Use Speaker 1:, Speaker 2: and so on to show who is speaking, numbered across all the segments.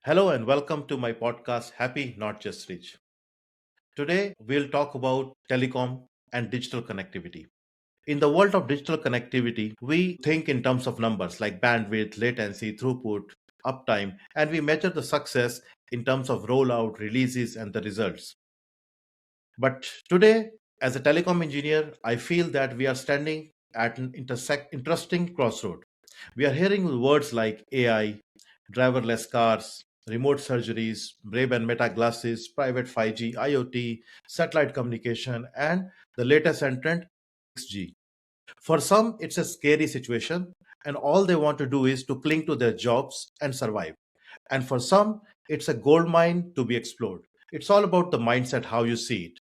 Speaker 1: Hello and welcome to my podcast, Happy Not Just Rich. Today, we'll talk about telecom and digital connectivity. In the world of digital connectivity, we think in terms of numbers like bandwidth, latency, throughput, uptime, and we measure the success in terms of rollout, releases, and the results. But today, as a telecom engineer, I feel that we are standing at an interesting crossroad. We are hearing words like AI, driverless cars, remote surgeries, Brave and Meta glasses, private 5G, IoT, satellite communication, and the latest entrant, 6G. For some, it's a scary situation, and all they want to do is to cling to their jobs and survive. And for some, it's a gold mine to be explored. It's all about the mindset, how you see it.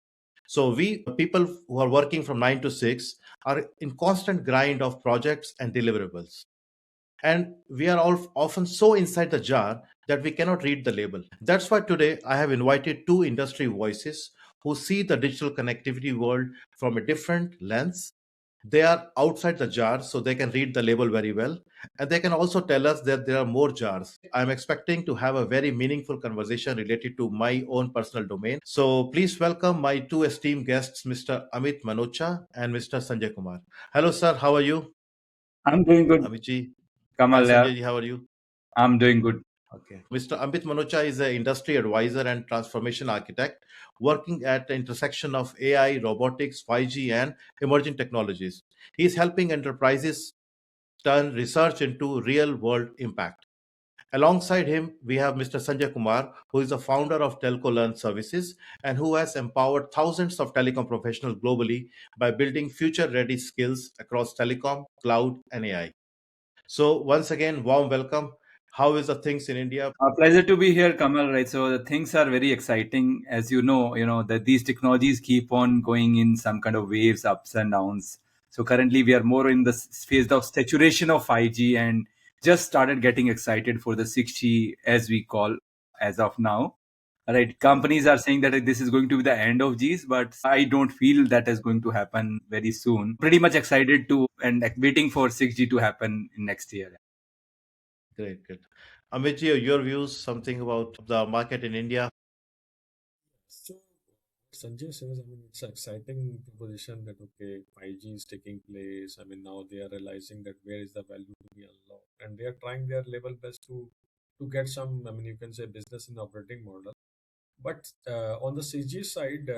Speaker 1: So we people who are working from 9 to 6 are in constant grind of projects and deliverables. And we are all often so inside the jar that we cannot read the label. That's why today I have invited two industry voices who see the digital connectivity world from a different lens. They are outside the jar, so they can read the label very well. And they can also tell us that there are more jars. I'm expecting to have a very meaningful conversation related to my own personal domain. So please welcome my two esteemed guests, Mr. Amit Manocha and Mr. Sanjay Kumar. Hello, sir. How are you?
Speaker 2: I'm doing good,
Speaker 1: Amitji. And
Speaker 2: Kamal. Yeah,
Speaker 1: Sanjay ji, how are you?
Speaker 2: I'm doing good.
Speaker 1: Okay. Mr. Amit Manocha is an industry advisor and transformation architect working at the intersection of AI, robotics, 5G, and emerging technologies. He is helping enterprises turn research into real world impact. Alongside him, we have Mr. Sanjay Kumar, who is the founder of Telco Learn Services and who has empowered thousands of telecom professionals globally by building future ready skills across telecom, cloud, and AI. So, once again, warm welcome. How is the things in India?
Speaker 2: Pleasure to be here, Kamal. Right. So the things are very exciting, as you know that these technologies keep on going in some kind of waves, ups and downs. So currently we are more in the phase of saturation of 5G and just started getting excited for the 6G, as we call as of now. Right. Companies are saying that this is going to be the end of G's, but I don't feel that is going to happen very soon. Pretty much excited to and waiting for 6G to happen in next year.
Speaker 1: Great, great. Amitji, your views, something about the market in India?
Speaker 3: So Sanjay says, it's an exciting proposition that okay, 5G is taking place. Now they are realizing that where is the value to be unlocked, and they are trying their level best to get some. You can say business in operating model. But on the CG side,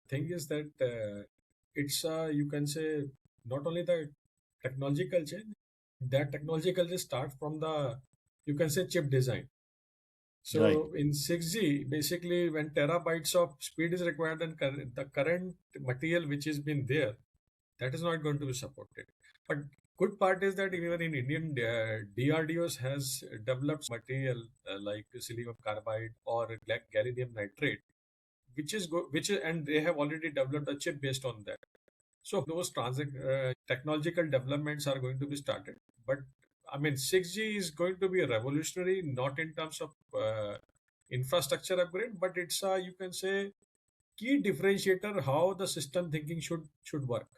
Speaker 3: thing is that it's you can say not only the technological change. That technological change start from the you can say chip design.
Speaker 1: Right,
Speaker 3: So in 6G, basically when terabytes of speed is required and the current material which has been there, that is not going to be supported. But good part is that even in Indian DRDOs has developed material like silicon carbide or gallium nitrate, and they have already developed a chip based on that. So those technological developments are going to be started. But 6G is going to be revolutionary, not in terms of infrastructure upgrade, but it's a you can say key differentiator how the system thinking should work.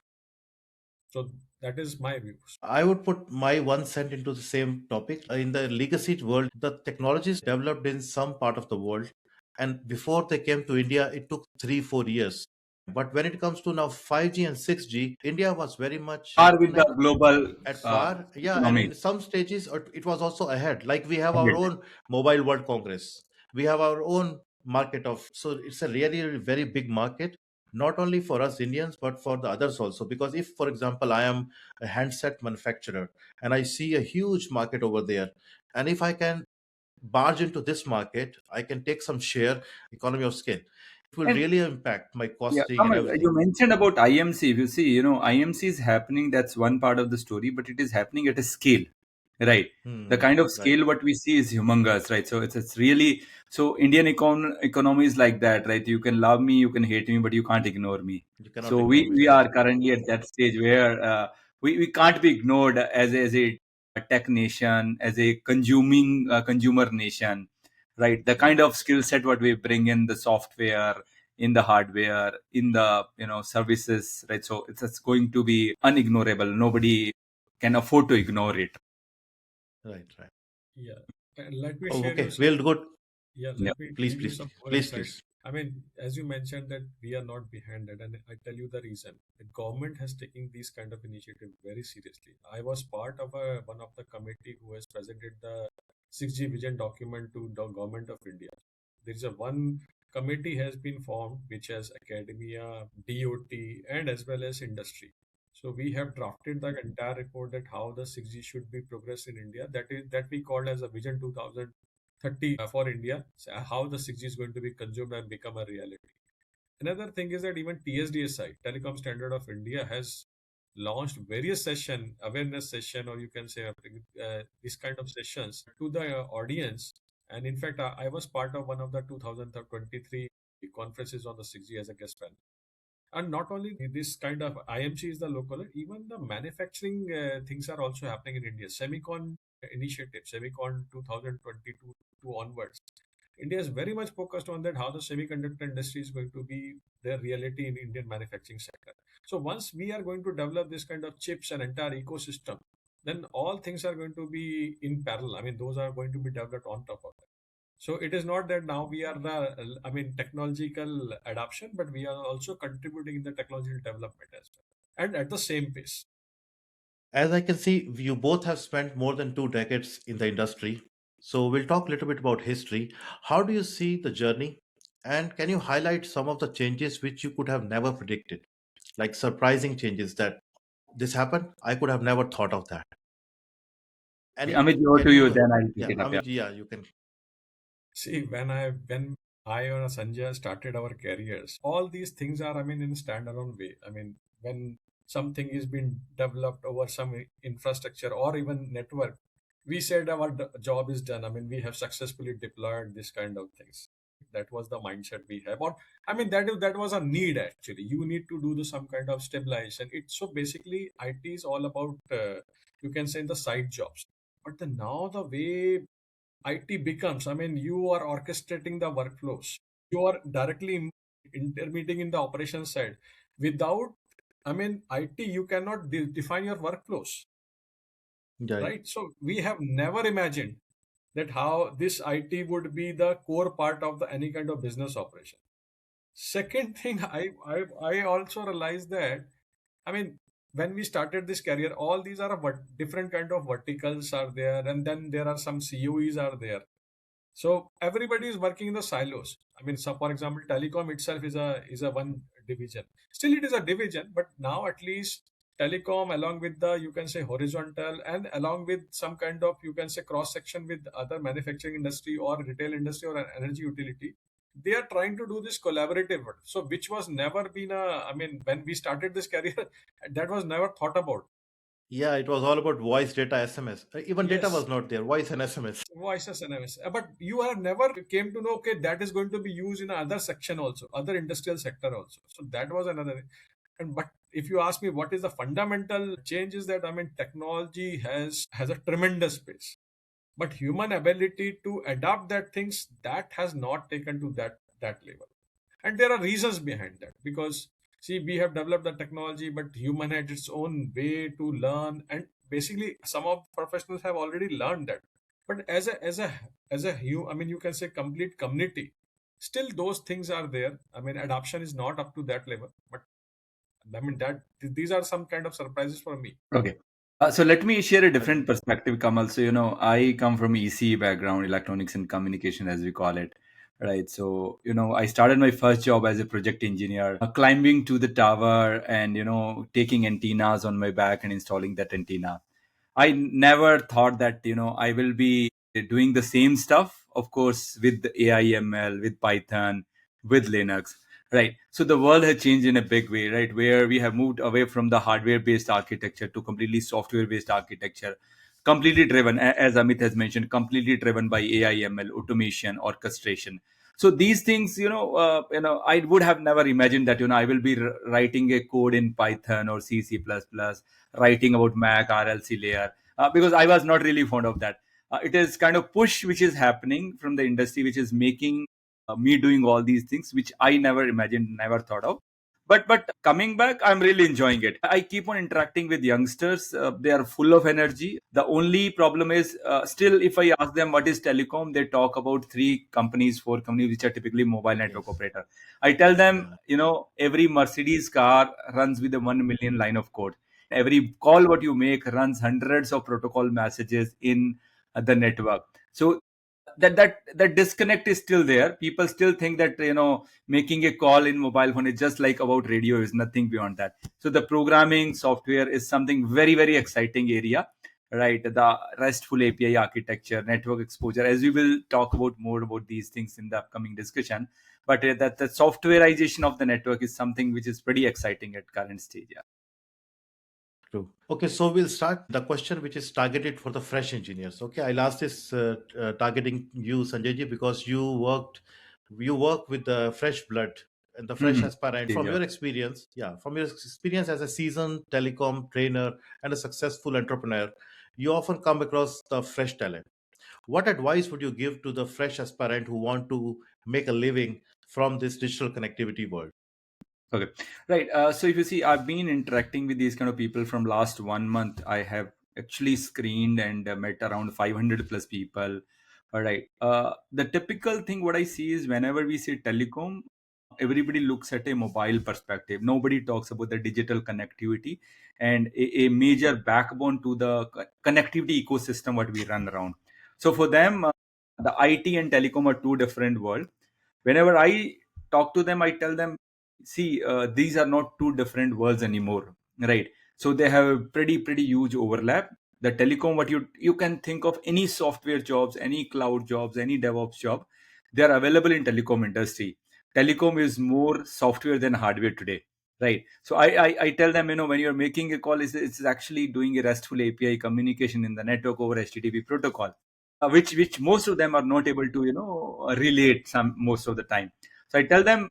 Speaker 3: So that is my views.
Speaker 1: I would put my 1 cent into the same topic. In the legacy world, the technologies developed in some part of the world, and before they came to India, it took 3, 4 years. But when it comes to now 5G and 6G, India was very much
Speaker 2: Are
Speaker 1: neck to
Speaker 2: with the
Speaker 1: neck
Speaker 2: global
Speaker 1: at
Speaker 2: uh,
Speaker 1: far. Yeah, and
Speaker 2: economy.
Speaker 1: in some stages, it was also ahead. Like we have our
Speaker 2: Ahead.
Speaker 1: own Mobile World Congress, we have our own market of. So it's a really, really very big market, not only for us Indians, but for the others also. Because if, for example, I am a handset manufacturer and I see a huge market over there, and if I can barge into this market, I can take some share, economy of scale. It will
Speaker 2: And
Speaker 1: really impact my
Speaker 2: yeah,
Speaker 1: costing and
Speaker 2: Kamal,
Speaker 1: everything.
Speaker 2: you mentioned about IMC. If you see, IMC is happening. That's one part of the story, but it is happening at a scale, right? The kind of
Speaker 1: Right.
Speaker 2: scale what we see is humongous, right? So it's really so Indian economy is like that, right? You can love me, you can hate me, but you can't ignore me.
Speaker 1: You cannot
Speaker 2: So
Speaker 1: ignore
Speaker 2: we
Speaker 1: me,
Speaker 2: we
Speaker 1: right?
Speaker 2: are currently at that stage where we can't be ignored as a tech nation, as a consuming consumer nation, right? The
Speaker 1: Right.
Speaker 2: kind of skill set what we bring in the software, in the hardware, in the services, right? So it's going to be unignorable. Nobody can afford to ignore it.
Speaker 1: Right. Right.
Speaker 3: Yeah. And let me
Speaker 1: Oh,
Speaker 3: share you
Speaker 1: okay.
Speaker 3: some.
Speaker 1: Well, good.
Speaker 3: Yeah,
Speaker 2: Yeah.
Speaker 3: let me
Speaker 1: Please,
Speaker 3: give you
Speaker 1: please,
Speaker 3: some more
Speaker 1: please,
Speaker 3: insight.
Speaker 1: please.
Speaker 3: I mean, as you mentioned that we are not behind it, and I tell you the reason. The government has taken these kind of initiative very seriously. I was part of one of the committee who has presented the 6G vision document to the government of India. There is a one committee has been formed which has academia, DOT, and as well as industry. So we have drafted the entire report that how the 6G should be progressed in India. That we called as a Vision 2030 for India. So how the 6G is going to be consumed and become a reality. Another thing is that even TSDSI, Telecom Standard of India, has launched various awareness session, or you can say this kind of sessions to the audience. And in fact, I was part of one of the 2023 conferences on the 6G as a guest panel. And not only this kind of IMC is the local, even the manufacturing things are also happening in India. Semicon initiative, Semicon 2022 to onwards. India is very much focused on that how the semiconductor industry is going to be the reality in Indian manufacturing sector. So once we are going to develop this kind of chips and entire ecosystem, then all things are going to be in parallel. I mean, those are going to be developed on top of that. So it is not that now we are the, I mean, technological adoption, but we are also contributing in the technological development as well, and at the same pace.
Speaker 1: As I can see, you both have spent more than 2 decades in the industry. So we'll talk a little bit about history. How do you see the journey? And can you highlight some of the changes which you could have never predicted? Like surprising changes that this happened? I could have never thought of that.
Speaker 2: Okay,
Speaker 1: Any,
Speaker 2: Amit, over
Speaker 1: can
Speaker 2: to you,
Speaker 1: you,
Speaker 2: then I'll pick
Speaker 1: yeah,
Speaker 2: it up. Yeah.
Speaker 1: Amit, yeah, you can.
Speaker 3: See, when I or Sanjay started our careers, all these things are, I mean, in standalone way. I mean, when something is being developed over some infrastructure or even network, we said our job is done. I mean, we have successfully deployed this kind of things. That was the mindset we have. Or, I mean, that was a need actually. You need to do some kind of stabilization. It's so basically IT is all about you can say the side jobs. But now the way IT becomes, I mean, you are orchestrating the workflows. You are directly intermediating in the operation side. Without, I mean, IT, you cannot define your workflows,
Speaker 1: Yeah,
Speaker 3: right? So we have never imagined that how this IT would be the core part of the any kind of business operation. Second thing, I also realized that, I mean, when we started this career, all these are different kind of verticals are there, and then there are some COEs are there. So everybody is working in the silos. I mean, so for example, telecom itself is a one division. Still, it is a division, but now at least telecom, along with the you can say horizontal, and along with some kind of you can say cross section with other manufacturing industry or retail industry or energy utility, they are trying to do this collaborative work. So which was never been a. I mean, when we started this career, that was never thought about.
Speaker 1: yeah, it was all about voice, data, SMS. Even data
Speaker 3: Yes.
Speaker 1: was not there, voice and SMS.
Speaker 3: Voices and MS. But you have never came to know, okay, that is going to be used in another section also, other industrial sector also. So that was another. And but if you ask me what is the fundamental change is that I mean technology has a tremendous pace, but human ability to adapt that things that has not taken to that level. And there are reasons behind that because see we have developed the technology, but human had its own way to learn, and basically some of professionals have already learned that. But I mean you can say complete community, still those things are there. I mean adoption is not up to that level, but I mean that these are some kind of surprises for me.
Speaker 2: Okay. So let me share a
Speaker 1: Right.
Speaker 2: different perspective, Kamal. So, I come from EC background, electronics and communication, as we call it. Right. So, I started my first job as a project engineer, climbing to the tower and, taking antennas on my back and installing that antenna. I never thought that, I will be doing the same stuff, of course, with the AIML, with Python, with Linux. Right. So the world has changed in a big way, right? Where we have moved away from the hardware based architecture to completely software based architecture, completely driven, as Amit has mentioned, completely driven by AIML, automation, orchestration. So these things, I would have never imagined that, I will be writing a code in Python or C, C++, writing about Mac, RLC layer, because I was not really fond of that. It is kind of push which is happening from the industry, which is making me doing all these things which I never imagined, never thought of. But coming back, I'm really enjoying it. I keep on interacting with youngsters. They are full of energy. The only problem is, still, if I ask them what is telecom, they talk about three companies, four companies, which are typically mobile network
Speaker 1: Yes.
Speaker 2: operator. I tell them,
Speaker 1: Yeah.
Speaker 2: every Mercedes car runs with a 1 million line of code. Every call what you make runs hundreds of protocol messages in the network. So that disconnect is still there. People still think that making a call in mobile phone is just like about radio, is nothing beyond that. So the programming software is something very, very exciting area, right? The RESTful API architecture, network exposure, as we will talk about more about these things in the upcoming discussion. But that the softwareization of the network is something which is pretty exciting at current stage. Yeah.
Speaker 1: True. Okay, so we'll start the question which is targeted for the fresh engineers. Okay, I'll ask this targeting you, Sanjayji, because you work with the fresh blood and the fresh
Speaker 2: Mhm.
Speaker 1: aspirant. From
Speaker 2: Yeah.
Speaker 1: your experience, yeah, from your experience as a seasoned telecom trainer and a successful entrepreneur, you often come across the fresh talent. What advice would you give to the fresh aspirant who want to make a living from this digital connectivity world?
Speaker 2: Okay, right. So if you see, I've been interacting with these kind of people from last 1 month. I have actually screened and met around 500 plus people. All right. The typical thing what I see is whenever we say telecom, everybody looks at a mobile perspective. Nobody talks about the digital connectivity and a major backbone to the connectivity ecosystem what we run around. So for them, the IT and telecom are two different worlds. Whenever I talk to them, I tell them, see, these are not two different worlds anymore, right? So they have a pretty huge overlap. The telecom, what you can think of, any software jobs, any cloud jobs, any DevOps job, they are available in telecom industry. Telecom is more software than hardware today, right? So I tell them, when you're making a call, it's actually doing a RESTful API communication in the network over HTTP protocol, which most of them are not able to relate some most of the time. So I tell them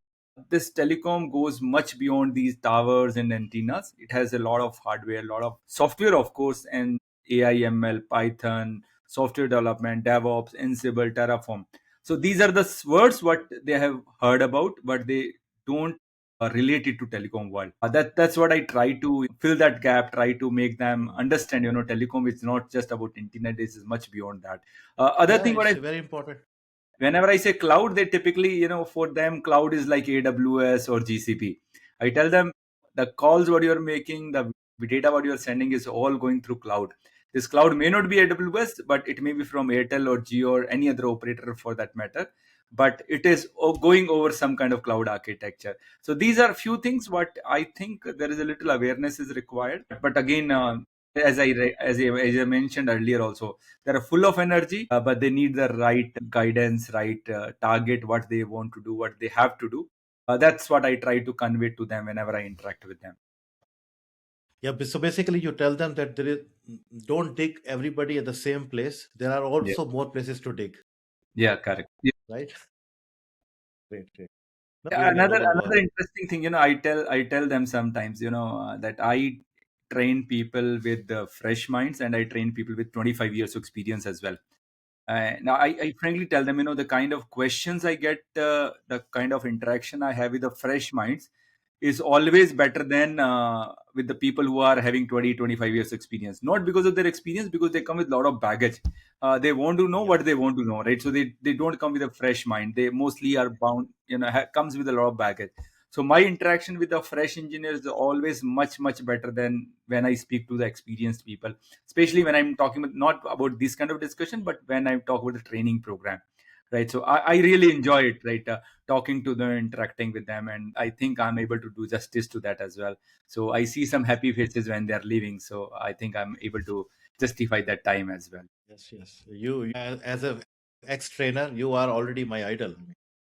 Speaker 2: this telecom goes much beyond these towers and antennas. It has a lot of hardware, a lot of software, of course, and AI, ML, Python, software development, DevOps, Ansible, Terraform. So these are the words what they have heard about, but they don't relate it to telecom world. That's what I try to fill that gap, try to make them
Speaker 1: Mm.
Speaker 2: understand. Telecom is not just about internet; it is much beyond that. Other
Speaker 1: Yeah,
Speaker 2: thing what
Speaker 1: it's
Speaker 2: I
Speaker 1: very important.
Speaker 2: whenever I say cloud, they typically, for them, cloud is like AWS or GCP. I tell them the calls what you're making, the data what you're sending is all going through cloud. This cloud may not be AWS, but it may be from Airtel or Jio or any other operator for that matter. But it is going over some kind of cloud architecture. So these are few things what I think there is a little awareness is required. But again, as I mentioned earlier also, they're full of energy, but they need the right guidance, right target, what they want to do, what they have to do. That's what I try to convey to them whenever I interact with them.
Speaker 1: Yeah, so basically you tell them that there is don't dig everybody at the same place. There are
Speaker 2: Yeah,
Speaker 1: also more places to dig,
Speaker 2: yeah, correct.
Speaker 1: right? Great, great. No,
Speaker 2: Yeah,
Speaker 1: giving a
Speaker 2: another
Speaker 1: noble
Speaker 2: another
Speaker 1: work.
Speaker 2: interesting thing, I tell them sometimes, that I train people with fresh minds and I train people with 25 years of experience as well. Now, I frankly tell them, the kind of questions I get, the kind of interaction I have with the fresh minds is always better than with the people who are having 20, 25 years experience. Not because of their experience, because they come with a lot of baggage. They want to know
Speaker 1: Yeah.
Speaker 2: what they want to know, right? So they don't come with a fresh mind. They mostly are bound, comes with a lot of baggage. So my interaction with the fresh engineers is always much better than when I speak to the experienced people, especially when I'm talking about, not about this kind of discussion, but when I talk about the training program, right? So I really enjoy it, right? Talking to them, interacting with them, and I think I'm able to do justice to that as well. So I see some happy faces when they're leaving, so I think I'm able to justify that time as well.
Speaker 1: Yes, yes. You as a ex-trainer, you are already my idol.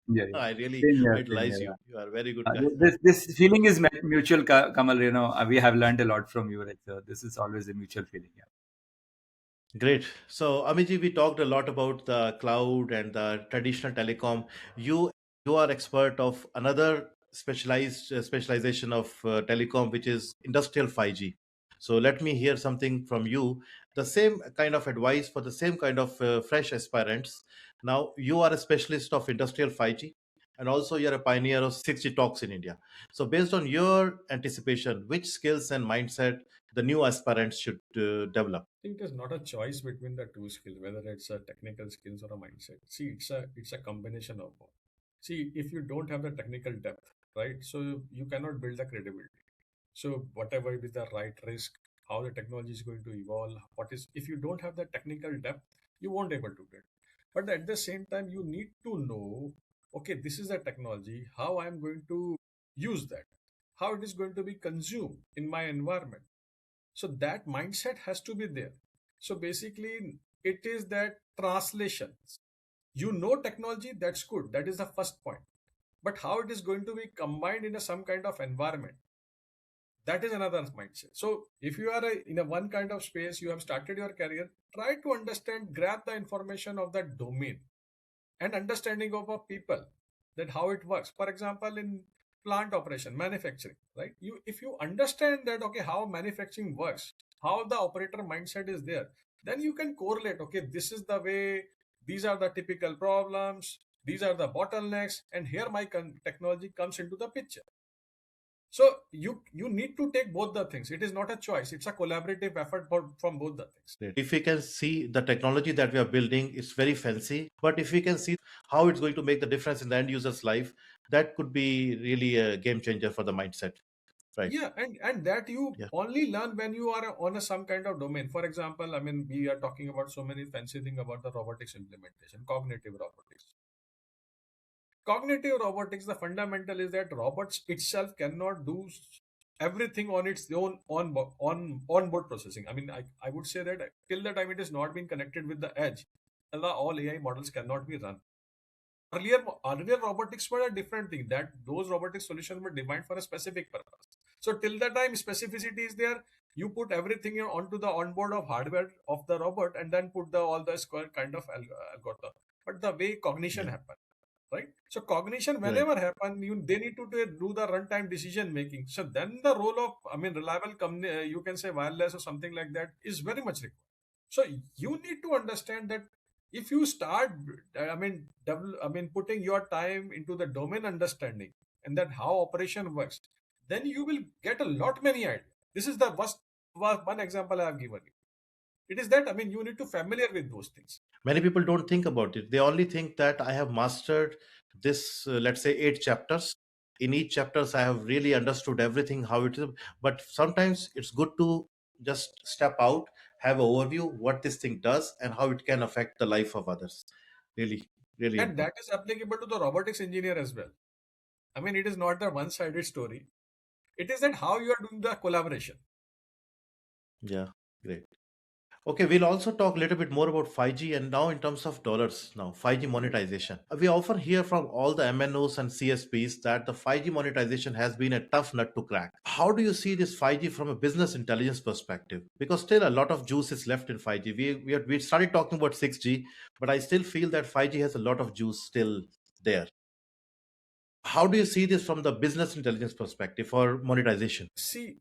Speaker 2: Yeah, yeah.
Speaker 1: I really
Speaker 2: Same here, same
Speaker 1: idolize
Speaker 2: here.
Speaker 1: you.
Speaker 2: Yeah.
Speaker 1: You are a very good guy.
Speaker 2: This feeling is mutual, Kamal. We have learned a lot from you, right? So this is always a mutual feeling. Yeah.
Speaker 1: Great. So, Amiji, we talked a lot about the cloud and the traditional telecom. You you are expert of another specialization of telecom, which is industrial 5G. So, let me hear something from you. The same kind of advice for the same kind of fresh aspirants. Now, you are a specialist of industrial 5G. and also you're a pioneer of 6G talks in India. So, based on your anticipation, which skills and mindset the new aspirants should develop?
Speaker 3: I think it is not a choice between the two skills, whether it's a technical skills or a mindset. See, it's a combination of both. See, if you don't have the technical depth, right? So you cannot build the credibility. So whatever is the right risk, how the technology is going to evolve, what is if you don't have the technical depth, you won't able to get. But at the same time, you need to know, okay, this is the technology, how I'm going to use that, how it is going to be consumed in my environment. So that mindset has to be there. So basically, it is that translation. You know technology, that's good. That is the first point. But how it is going to be combined in some kind of environment, that is another mindset. So if you are in a one kind of space, you have started your career, try to understand, grab the information of that domain and understanding of a people, that how it works. For example, in plant operation, manufacturing, right? You if you understand that, okay, how manufacturing works, how the operator mindset is there, then you can correlate, okay, this is the way, these are the typical problems, these are the bottlenecks, and here my technology comes into the picture. So you need to take both the things. It is not a choice, it's a collaborative effort from both the things.
Speaker 1: Great. If we can see the technology that we are building is very fancy, but if we can see how it's going to make the difference in the end user's life, that could be really a game changer for the mindset. Right.
Speaker 3: Yeah, and that you
Speaker 1: Yeah.
Speaker 3: only learn when you are on a some kind of domain. For example, I mean, we are talking about so many fancy thing about the robotics implementation, cognitive robotics. Cognitive robotics, the fundamental is that robots itself cannot do everything on its own onboard processing. I mean, I would say that till the time it is not been connected with the edge, all AI models cannot be run. Earlier robotics were a different thing, that those robotic solutions were designed for a specific purpose. So till the time specificity is there, you put everything onto the onboard of hardware of the robot and then put the all the square kind of algorithm. But the way cognition
Speaker 1: Yeah.
Speaker 3: happen, right? So cognition
Speaker 1: Right.
Speaker 3: whenever happen, they need to do the runtime decision making. So then the role of, I mean, reliable you can say wireless or something like that is very much required. So you need to understand that if you start, I mean, putting your time into the domain understanding and that how operation works, then you will get a lot many ideas. This is the one example I have given you. It is that, I mean, you need to familiar with those things.
Speaker 1: Many people don't think about it. They only think that I have mastered this, let's say, 8 chapters. In each chapters, I have really understood everything how it is. But sometimes it's good to just step out, have an overview what this thing does and how it can affect the life of others. Really, really
Speaker 3: And
Speaker 1: important.
Speaker 3: that is applicable to the robotics engineer as well. I mean, it is not a one-sided story. It is that how you are doing the collaboration.
Speaker 1: Yeah, great. Okay, we'll also talk a little bit more about 5G and now in terms of dollars now, 5G monetization. We often hear from all the MNOs and CSPs that the 5G monetization has been a tough nut to crack. How do you see this 5G from a business intelligence perspective? Because still a lot of juice is left in 5G. We started talking about 6G, but I still feel that 5G has a lot of juice still there. How do you see this from the business intelligence perspective for monetization?
Speaker 3: See,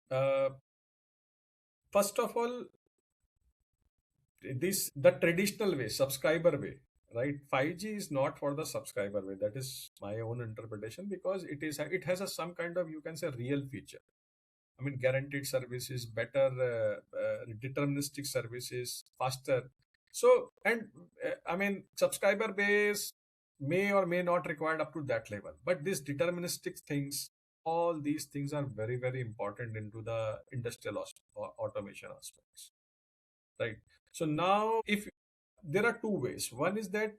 Speaker 3: first of all, this the traditional way, subscriber way, right? 5G is not for the subscriber way. That is my own interpretation, because it has a some kind of, you can say, real feature. I mean, guaranteed services, better deterministic services, faster. So, and I mean, subscriber base may or may not required up to that level. But these deterministic things, all these things are very, very important into the industrial automation aspects, right? So now, if there are two ways, one is that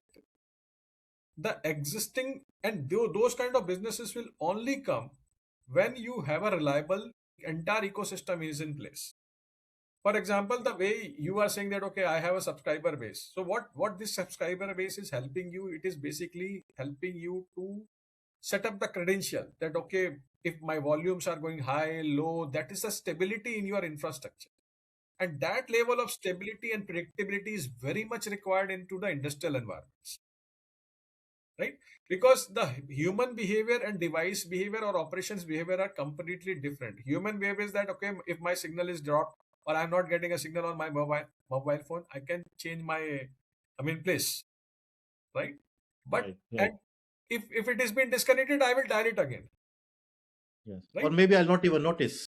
Speaker 3: the existing and those kind of businesses will only come when you have a reliable entire ecosystem is in place. For example, the way you are saying that, okay, I have a subscriber base. So what this subscriber base is helping you, it is basically helping you to set up the credential that, okay, if my volumes are going high, low, that is a stability in your infrastructure. And that level of stability and predictability is very much required into the industrial environments, right? Because the human behavior and device behavior or operations behavior are completely different. Human behavior is that, okay, if my signal is dropped or I'm not getting a signal on my mobile phone, I can change my, I mean, place, right? But
Speaker 1: Right,
Speaker 3: and
Speaker 1: right.
Speaker 3: If it is been disconnected, I will dial it again,
Speaker 1: Yes. Or
Speaker 3: right?
Speaker 1: maybe I'll not even notice.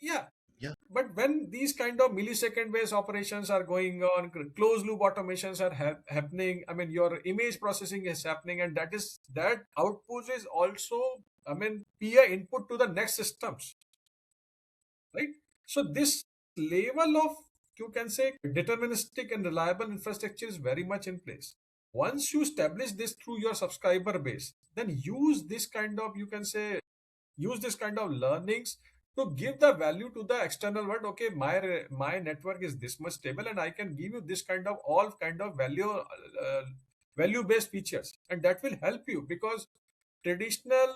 Speaker 3: Yeah.
Speaker 1: Yeah.
Speaker 3: But when these kind of millisecond based operations are going on, closed loop automations are happening, I mean, your image processing is happening, and that output is also, I mean, peer input to the next systems, right? So this level of, you can say, deterministic and reliable infrastructure is very much in place. Once you establish this through your subscriber base, then use this kind of, you can say, use this kind of learnings to give the value to the external world. Okay, my network is this much stable, and I can give you this kind of all kind of value based features, and that will help you, because traditional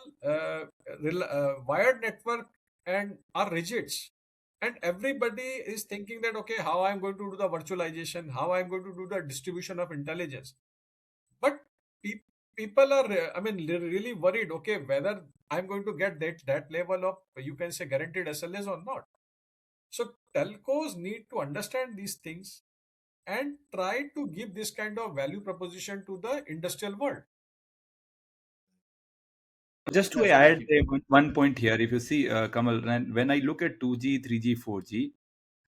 Speaker 3: wired network and are rigids, and everybody is thinking that, okay, how I'm going to do the virtualization, how I'm going to do the distribution of intelligence. But pe- people are, I mean, really worried, okay, whether I'm going to get that level of, you can say, guaranteed SLAs or not. So telcos need to understand these things and try to give this kind of value proposition to the industrial world.
Speaker 2: Just to add
Speaker 1: Definitely.
Speaker 2: one point here, if you see, Kamal, when I look at 2G, 3G, 4G,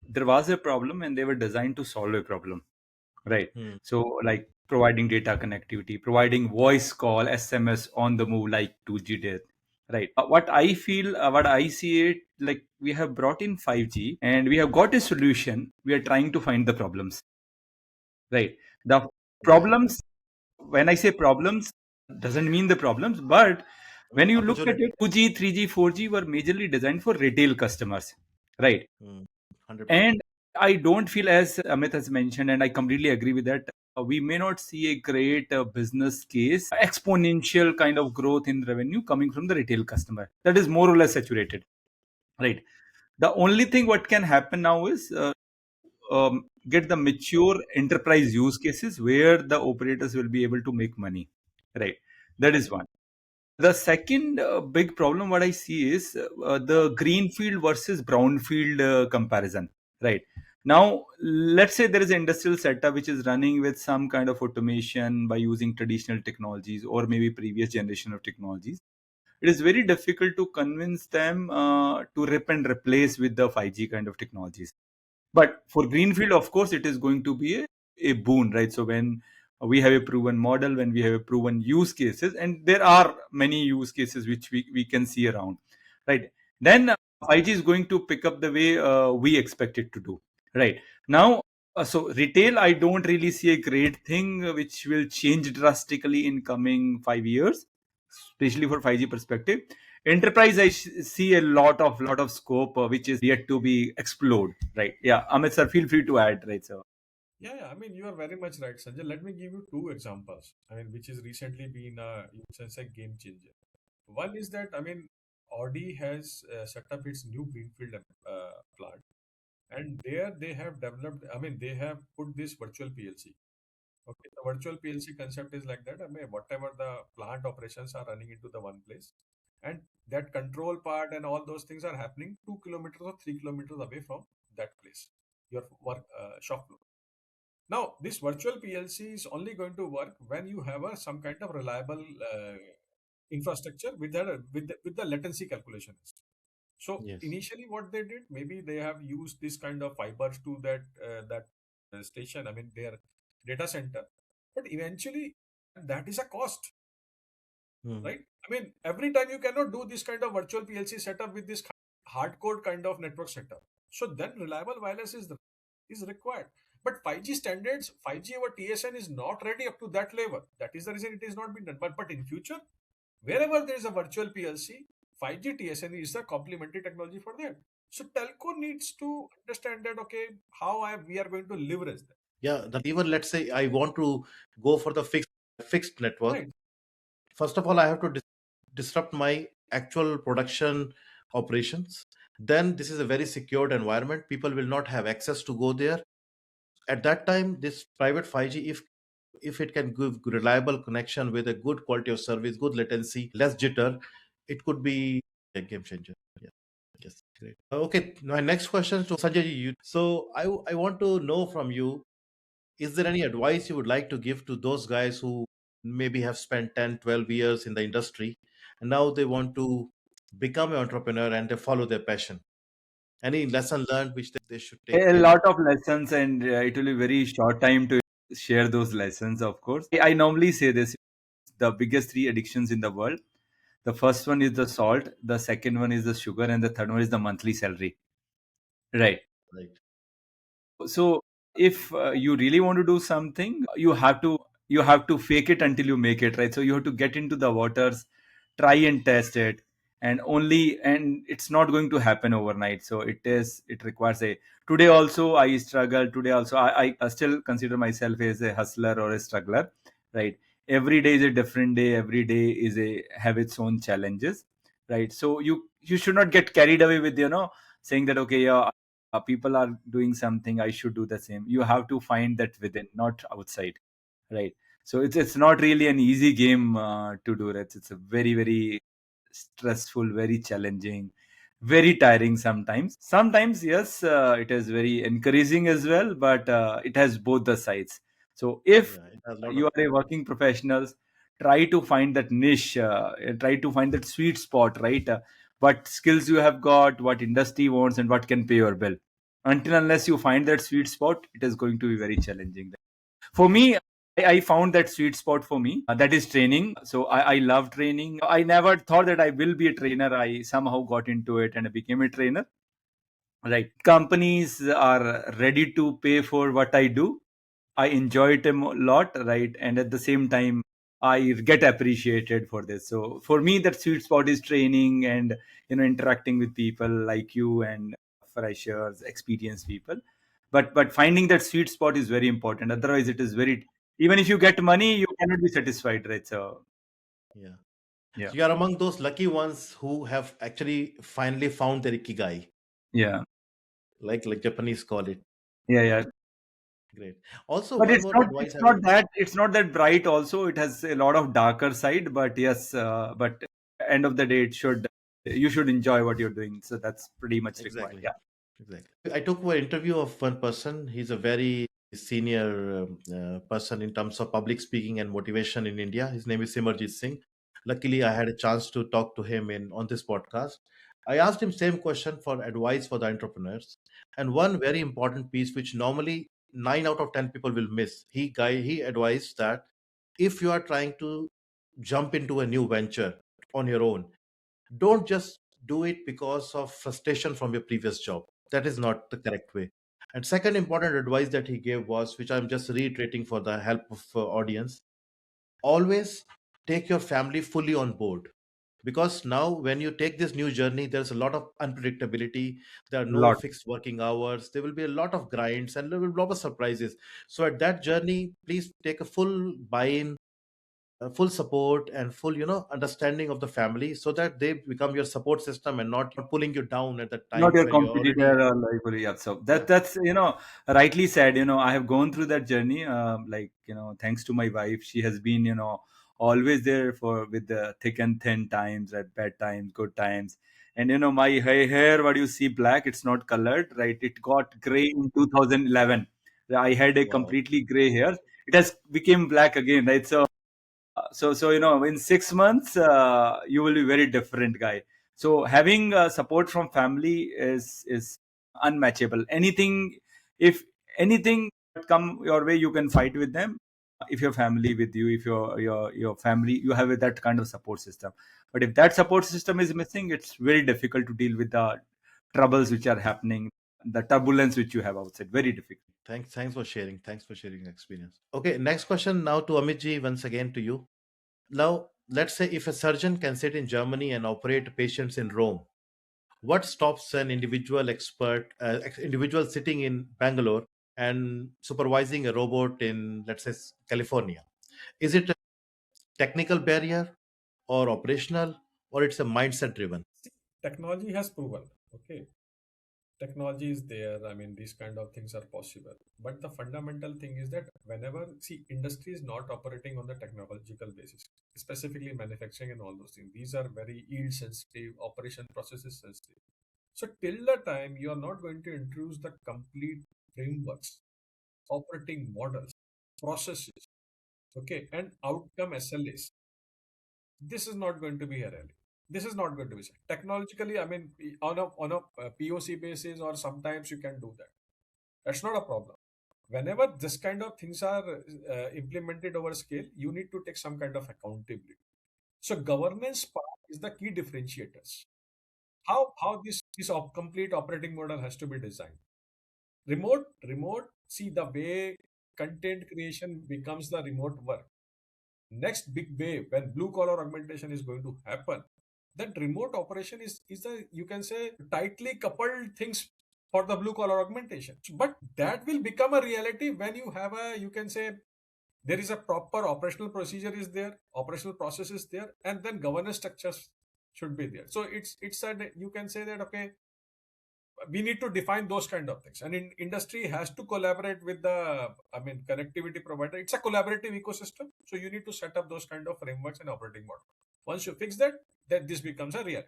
Speaker 2: there was a problem and they were designed to solve a problem, right?
Speaker 1: Hmm.
Speaker 2: So, like providing data connectivity, providing voice call, SMS on the move, like 2G did, right? What I feel, what I see it, like we have brought in 5G and we have got a solution. We are trying to find the problems, right? The
Speaker 1: Yeah.
Speaker 2: problems, when I say problems, doesn't mean the problems, but when you look at
Speaker 1: Opportunity.
Speaker 2: it, 2G, 3G, 4G were majorly designed for retail customers, right?
Speaker 1: Hmm. 100%.
Speaker 2: And I don't feel, as Amit has mentioned, and I completely agree with that, we may not see a great business case, exponential kind of growth in revenue coming from the retail customer. That is more or less saturated, right? The only thing what can happen now is get the mature enterprise use cases where the operators will be able to make money, right? That is one. The second big problem what I see is the greenfield versus brownfield comparison, right? Now, let's say there is an industrial setup which is running with some kind of automation by using traditional technologies or maybe previous generation of technologies. It is very difficult to convince them to rip and replace with the 5G kind of technologies. But for greenfield, of course, it is going to be a boon, right? So when we have a proven model, when we have a proven use cases, and there are many use cases which we can see around, right? Then 5G is going to pick up the way we expect it to do, right? Now, so retail, I don't really see a great thing which will change drastically in coming 5 years, especially for 5G perspective. Enterprise, I see a lot of scope which is yet to be explored, right? Yeah, Amit sir, feel free to add, right? So
Speaker 3: Yeah, yeah, I mean, you are very much right, Sanjay. Let me give you two examples. I mean, which is recently been a, you can say, game changer. One is that, I mean, Audi has set up its new greenfield plant, and there they have developed, I mean, they have put this virtual PLC. Okay, the virtual PLC concept is like that. I mean, whatever the plant operations are running into the one place, and that control part and all those things are happening 2 kilometers or 3 kilometers away from that place, your work shop floor. Now, this virtual PLC is only going to work when you have some kind of reliable infrastructure with with the latency calculations. So
Speaker 1: Yes.
Speaker 3: initially, what they did, maybe they have used this kind of fibers to that station. I mean, their data center, but eventually, that is a cost,
Speaker 1: Hmm.
Speaker 3: right? I mean, every time you cannot do this kind of virtual PLC setup with this hardcore kind of network setup. So then reliable wireless is required. But 5G standards, 5G over TSN is not ready up to that level. That is the reason it is not been done. But in future, wherever there is a virtual PLC, 5G TSN is the complementary technology for that. So telco needs to understand that, okay, we are going to leverage that.
Speaker 1: Yeah. That even let's say I want to go for the fixed network.
Speaker 3: Right.
Speaker 1: First of all, I have to disrupt my actual production operations. Then this is a very secured environment. People will not have access to go there. At that time, this private 5G, if it can give reliable connection with a good quality of service, good latency, less jitter, it could be a game changer. Yeah. Yes. Great. Okay. My next question to Sanjay ji. So I want to know from you, is there any advice you would like to give to those guys who maybe have spent 10, 12 years in the industry, and now they want to become an entrepreneur and they follow their passion. Any lesson learned which they should take
Speaker 2: A
Speaker 1: in?
Speaker 2: lot of lessons, and it will be very short time to share those lessons, of course. I normally say this: the biggest three addictions in the world. The first one is the salt, the second one is the sugar, and the third one is the monthly salary. Right.
Speaker 1: Right.
Speaker 2: So if you really want to do something, you have to fake it until you make it, right? So you have to get into the waters, try and test it, and it's not going to happen overnight. So it requires a today also I struggle. Today also I still consider myself as a hustler or a struggler, right? Every day is a different day. Every day is a have its own challenges, right? So you should not get carried away with saying that, okay, yeah, people are doing something, I should do the same. You have to find that within, not outside, right? So it's not really an easy game to do. It's a very, very stressful, very challenging, very tiring sometimes. Yes, it is very encouraging as well, but it has both the sides. So if
Speaker 1: Yeah, it has a lot
Speaker 2: you
Speaker 1: of.
Speaker 2: are a working professionals, try to find that niche, try to find that sweet spot, right? What skills you have got, what industry wants, and what can pay your bill. Until unless you find that sweet spot, it is going to be very challenging. For me, I found that sweet spot for me. That is training. So I love training. I never thought that I will be a trainer. I somehow got into it and I became a trainer. Right. Companies are ready to pay for what I do. I enjoy it a lot, right? And at the same time, I get appreciated for this. So for me, that sweet spot is training and interacting with people like you and freshers, experienced people. But finding that sweet spot is very important. Otherwise, it is very, even if you get money, you cannot be satisfied, right? So
Speaker 1: Yeah.
Speaker 2: yeah,
Speaker 1: So you are among those lucky ones who have actually finally found their ikigai,
Speaker 2: yeah,
Speaker 1: like Japanese call it.
Speaker 2: yeah, yeah.
Speaker 1: Great. Also,
Speaker 2: But
Speaker 1: one
Speaker 2: it's
Speaker 1: more
Speaker 2: not
Speaker 1: advice
Speaker 2: it's
Speaker 1: I
Speaker 2: not
Speaker 1: would.
Speaker 2: that it's not that bright. Also, it has a lot of darker side. But yes, but end of the day, it should you should enjoy what you're doing. So that's pretty much required.
Speaker 1: Exactly.
Speaker 2: Yeah,
Speaker 1: Exactly. I took an interview of one person. He's a very senior person in terms of public speaking and motivation in India. His name is Simarjit Singh. Luckily, I had a chance to talk to him in on this podcast. I asked him same question for advice for the entrepreneurs, and one very important piece which normally 9 out of 10 people will miss. He advised that if you are trying to jump into a new venture on your own, don't just do it because of frustration from your previous job. That is not the correct way. And second important advice that he gave was, which I'm just reiterating for the help of audience: always take your family fully on board, because now when you take this new journey, there's a lot of unpredictability. There are no
Speaker 2: lot.
Speaker 1: fixed working hours, there will be a lot of grinds, and there will be a lot of surprises. So at that journey, please take a full buy-in, full support, and full understanding of the family, so that they become your support system and not pulling you down at the
Speaker 2: Not
Speaker 1: times
Speaker 2: your
Speaker 1: when you're already.
Speaker 2: competitor or like, yeah. So
Speaker 1: Yeah.
Speaker 2: that's rightly said. I have gone through that journey. Like, thanks to my wife, she has been always there for with the thick and thin times, at bad times, good times. And my hair, what you see black, it's not colored, right? It got gray in 2011. I had a
Speaker 1: Wow.
Speaker 2: completely gray hair. It has became black again, right? So in 6 months, you will be very different guy. So having support from family is unmatchable. If anything come your way, you can fight with them. If your family with you, if your family, you have that kind of support system. But if that support system is missing, it's very difficult to deal with the troubles which are happening, the turbulence which you have outside. Very difficult.
Speaker 1: Thanks for sharing. Thanks for sharing your experience. Okay, next question now to Amit ji, once again to you. Now, let's say if a surgeon can sit in Germany and operate patients in Rome, what stops an individual sitting in Bangalore and supervising a robot in, let's say, California? Is it a technical barrier, or operational, or it's a mindset driven?
Speaker 3: Technology has proven, okay, technology is there. I mean, these kind of things are possible. But the fundamental thing is that whenever, see, industry is not operating on the technological basis, specifically manufacturing and all those things. These are very yield sensitive, operation processes sensitive. So till the time you are not going to introduce the complete frameworks, operating models, processes, Okay, and outcome SLAs. This is not going to be a rally. This is not going to be technologically. I mean, on a POC basis, or sometimes you can do that. That's not a problem. Whenever this kind of things are implemented over scale, you need to take some kind of accountability. So governance part is the key differentiators. How this complete operating model has to be designed. Remote. See the way content creation becomes the remote work. Next big wave when blue collar augmentation is going to happen, that remote operation is a, you can say, tightly coupled things for the blue collar augmentation. But that will become a reality when you have a, you can say, there is a proper operational procedure is there, operational process is there, and then governance structures should be there. So it's a, you can say that, okay, we need to define those kind of things, and industry has to collaborate with the, I mean, connectivity provider. It's a collaborative ecosystem, so you need to set up those kind of frameworks and operating model. Once you fix that, then this becomes a real.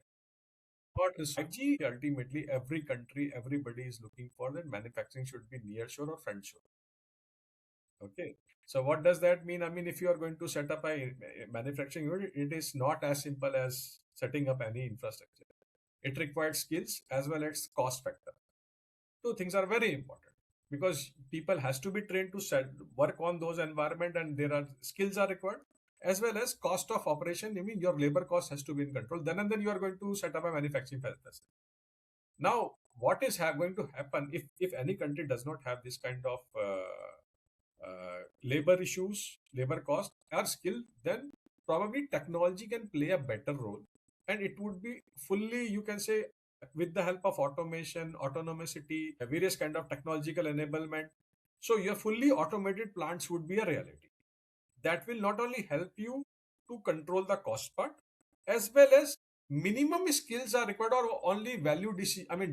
Speaker 3: What is 5G? Ultimately, every country, everybody is looking for that manufacturing should be near shore or front shore. Okay. So what does that mean? I mean, if you are going to set up a manufacturing unit, it is not as simple as setting up any infrastructure. It requires skills as well as cost factor. Two things are very important because people has to be trained to work on those environment, and there are skills are required as well as cost of operation. I mean, your labor cost has to be in control. Then and then you are going to set up a manufacturing facility. Now, what is going to happen if any country does not have this kind of labor issues, labor cost, or skill, then probably technology can play a better role, and it would be fully, you can say, with the help of automation, autonomousity, various kind of technological enablement. So your fully automated plants would be a reality. That will not only help you to control the cost part, as well as minimum skills are required, or only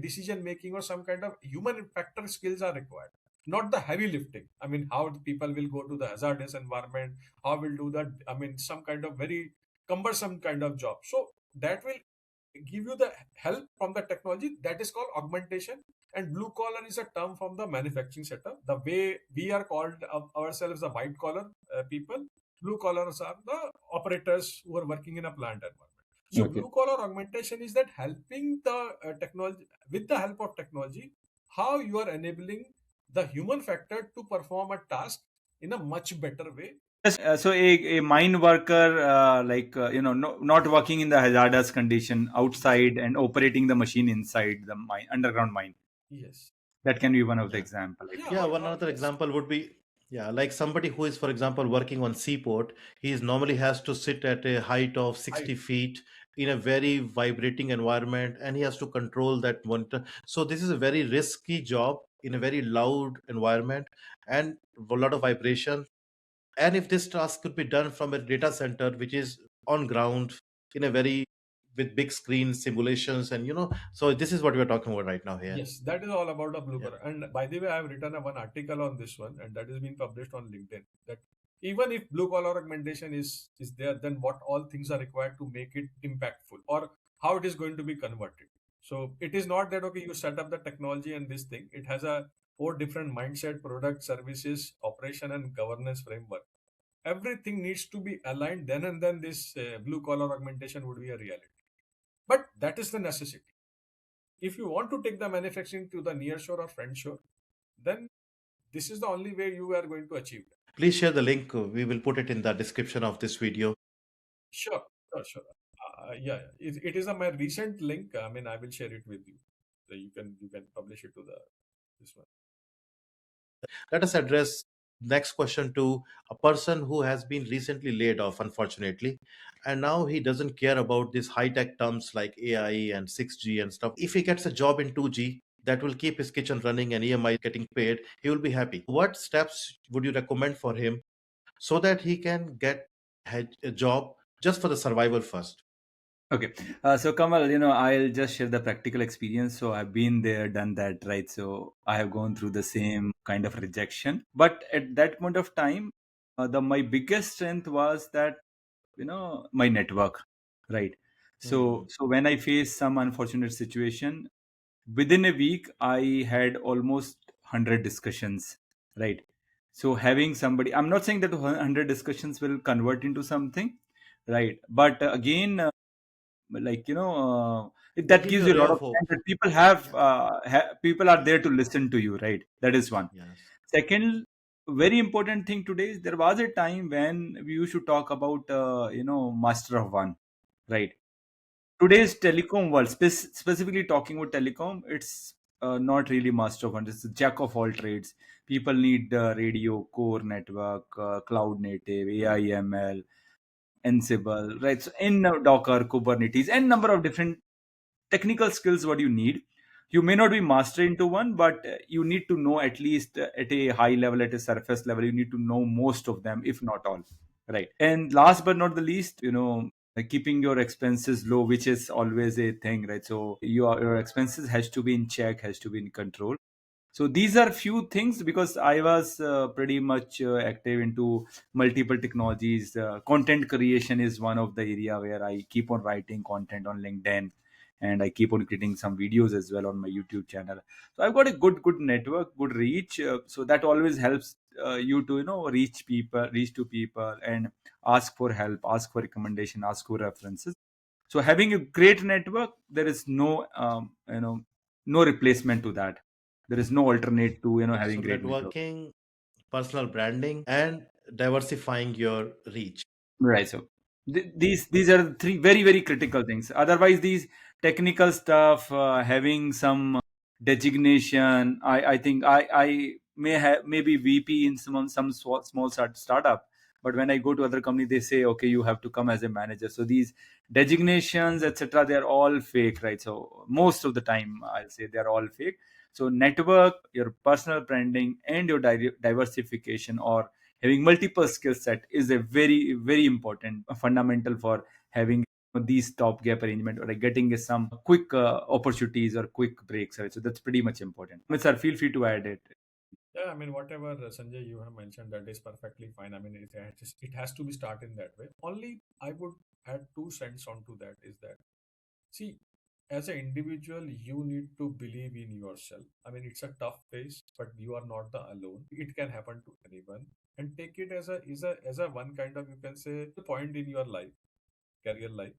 Speaker 3: decision making or some kind of human factor skills are required, not the heavy lifting. I mean, how the people will go to the hazardous environment, how will do that, I mean, some kind of very cumbersome kind of job. So that will give you the help from the technology, that is called augmentation. And blue collar is a term from the manufacturing setup. The way we are called ourselves the white collar people, blue collars are the operators who are working in a plant environment. So
Speaker 2: Okay.
Speaker 3: blue collar augmentation is that helping the technology, with the help of technology, how you are enabling the human factor to perform a task in a much better way.
Speaker 2: So a mine worker, not working in the hazardous condition outside and operating the machine inside the mine, underground mine.
Speaker 3: Yes.
Speaker 2: That can be one of the
Speaker 1: Yeah.
Speaker 2: example.
Speaker 3: Yeah.
Speaker 1: Yeah, one another
Speaker 3: Yes.
Speaker 1: example would be, yeah, like somebody who is, for example, working on seaport, he is normally has to sit at a height of
Speaker 3: I
Speaker 1: 60 feet in a very vibrating environment, and he has to control that monitor. So this is a very risky job in a very loud environment and a lot of vibration. And if this task could be done from a data center, which is on ground in a very with big screen simulations, and so this is what we're talking about right now here.
Speaker 3: Yes, that is all about a blue
Speaker 1: Yeah.
Speaker 3: collar. And by the way, I have written one article on this one, and that is being published on LinkedIn. That even if blue collar augmentation is there, then what all things are required to make it impactful, or how it is going to be converted. So it is not that okay, you set up the technology and this thing. It has a four different mindset, product, services, operation, and governance framework. Everything needs to be aligned. Then and then this blue collar augmentation would be a reality. But that is the necessity. If you want to take the manufacturing to the near shore or front shore, then this is the only way you are going to achieve that.
Speaker 1: Please share the link. We will put it in the description of this video.
Speaker 3: Sure, sure. Yeah. It is my recent link. I mean, I will share it with you. So you can publish it to the this one.
Speaker 1: Let us address next question to a person who has been recently laid off, unfortunately, and now he doesn't care about these high tech terms like AI and 6G and stuff. If he gets a job in 2G, that will keep his kitchen running and EMI getting paid, he will be happy. What steps would you recommend for him so that he can get a job just for the survival first?
Speaker 2: Okay. So Kamal, I'll just share the practical experience. So I've been there, done that, right? So I have gone through the same kind of rejection. But at that point of time, the my biggest strength was that, my network, right? So
Speaker 1: Hmm.
Speaker 2: so when I faced some unfortunate situation, within a week, I had almost 100 discussions, right? So having somebody, I'm not saying that 100 discussions will convert into something, right? But again, like
Speaker 1: They
Speaker 2: that
Speaker 1: give
Speaker 2: gives
Speaker 1: you a
Speaker 2: you a
Speaker 1: ray
Speaker 2: lot of
Speaker 1: of
Speaker 2: time
Speaker 1: hope.
Speaker 2: that people have,
Speaker 1: Yeah.
Speaker 2: people are there to listen to you, right? That is one.
Speaker 1: Yes.
Speaker 2: Second, very important thing today is there was a time when we used to talk about master of one, right? Today's telecom world, specifically talking about telecom, it's not really master of one. It's a jack of all trades. People need radio, core network, cloud native, AI, ML, Ansible, right? So in Docker, Kubernetes, and number of different technical skills what you need. You may not be master into one, but you need to know at least at a high level, at a surface level, you need to know most of them, if not all, right? And last but not the least, like keeping your expenses low, which is always a thing, right? So your expenses has to be in check, has to be in control. So these are few things, because I was pretty much active into multiple technologies. Content creation is one of the area where I keep on writing content on LinkedIn, and I keep on creating some videos as well on my YouTube channel. So I've got a good network, good reach. So that always helps you to reach to people, and ask for help, ask for recommendation, ask for references. So having a great network, there is no replacement to that. There is no alternate to having
Speaker 1: So
Speaker 2: great network.
Speaker 1: networking, personal branding, and diversifying your reach.
Speaker 2: Right. So these are the three very very critical things. Otherwise, these technical stuff, having some designation. I think I may have maybe VP in some small startup, but when I go to other company, they say okay, you have to come as a manager. So these designations, etc., they are all fake, right? So most of the time, I'll say they are all fake. So network, your personal branding, and your diversification, or having multiple skill set, is a very very important fundamental for having these top gap arrangement, or like getting some quick opportunities or quick breaks, right? So that's pretty much important. Sir, feel free to add it.
Speaker 3: Yeah, I mean, whatever Sanjay you have mentioned, that is perfectly fine. I mean, it has to be started in that way. Only I would add 2 cents onto that is that, see, as an individual, you need to believe in yourself. I mean, it's a tough phase, but you are not the alone. It can happen to anyone, and take it as a one kind of, you can say, point in your life, career life,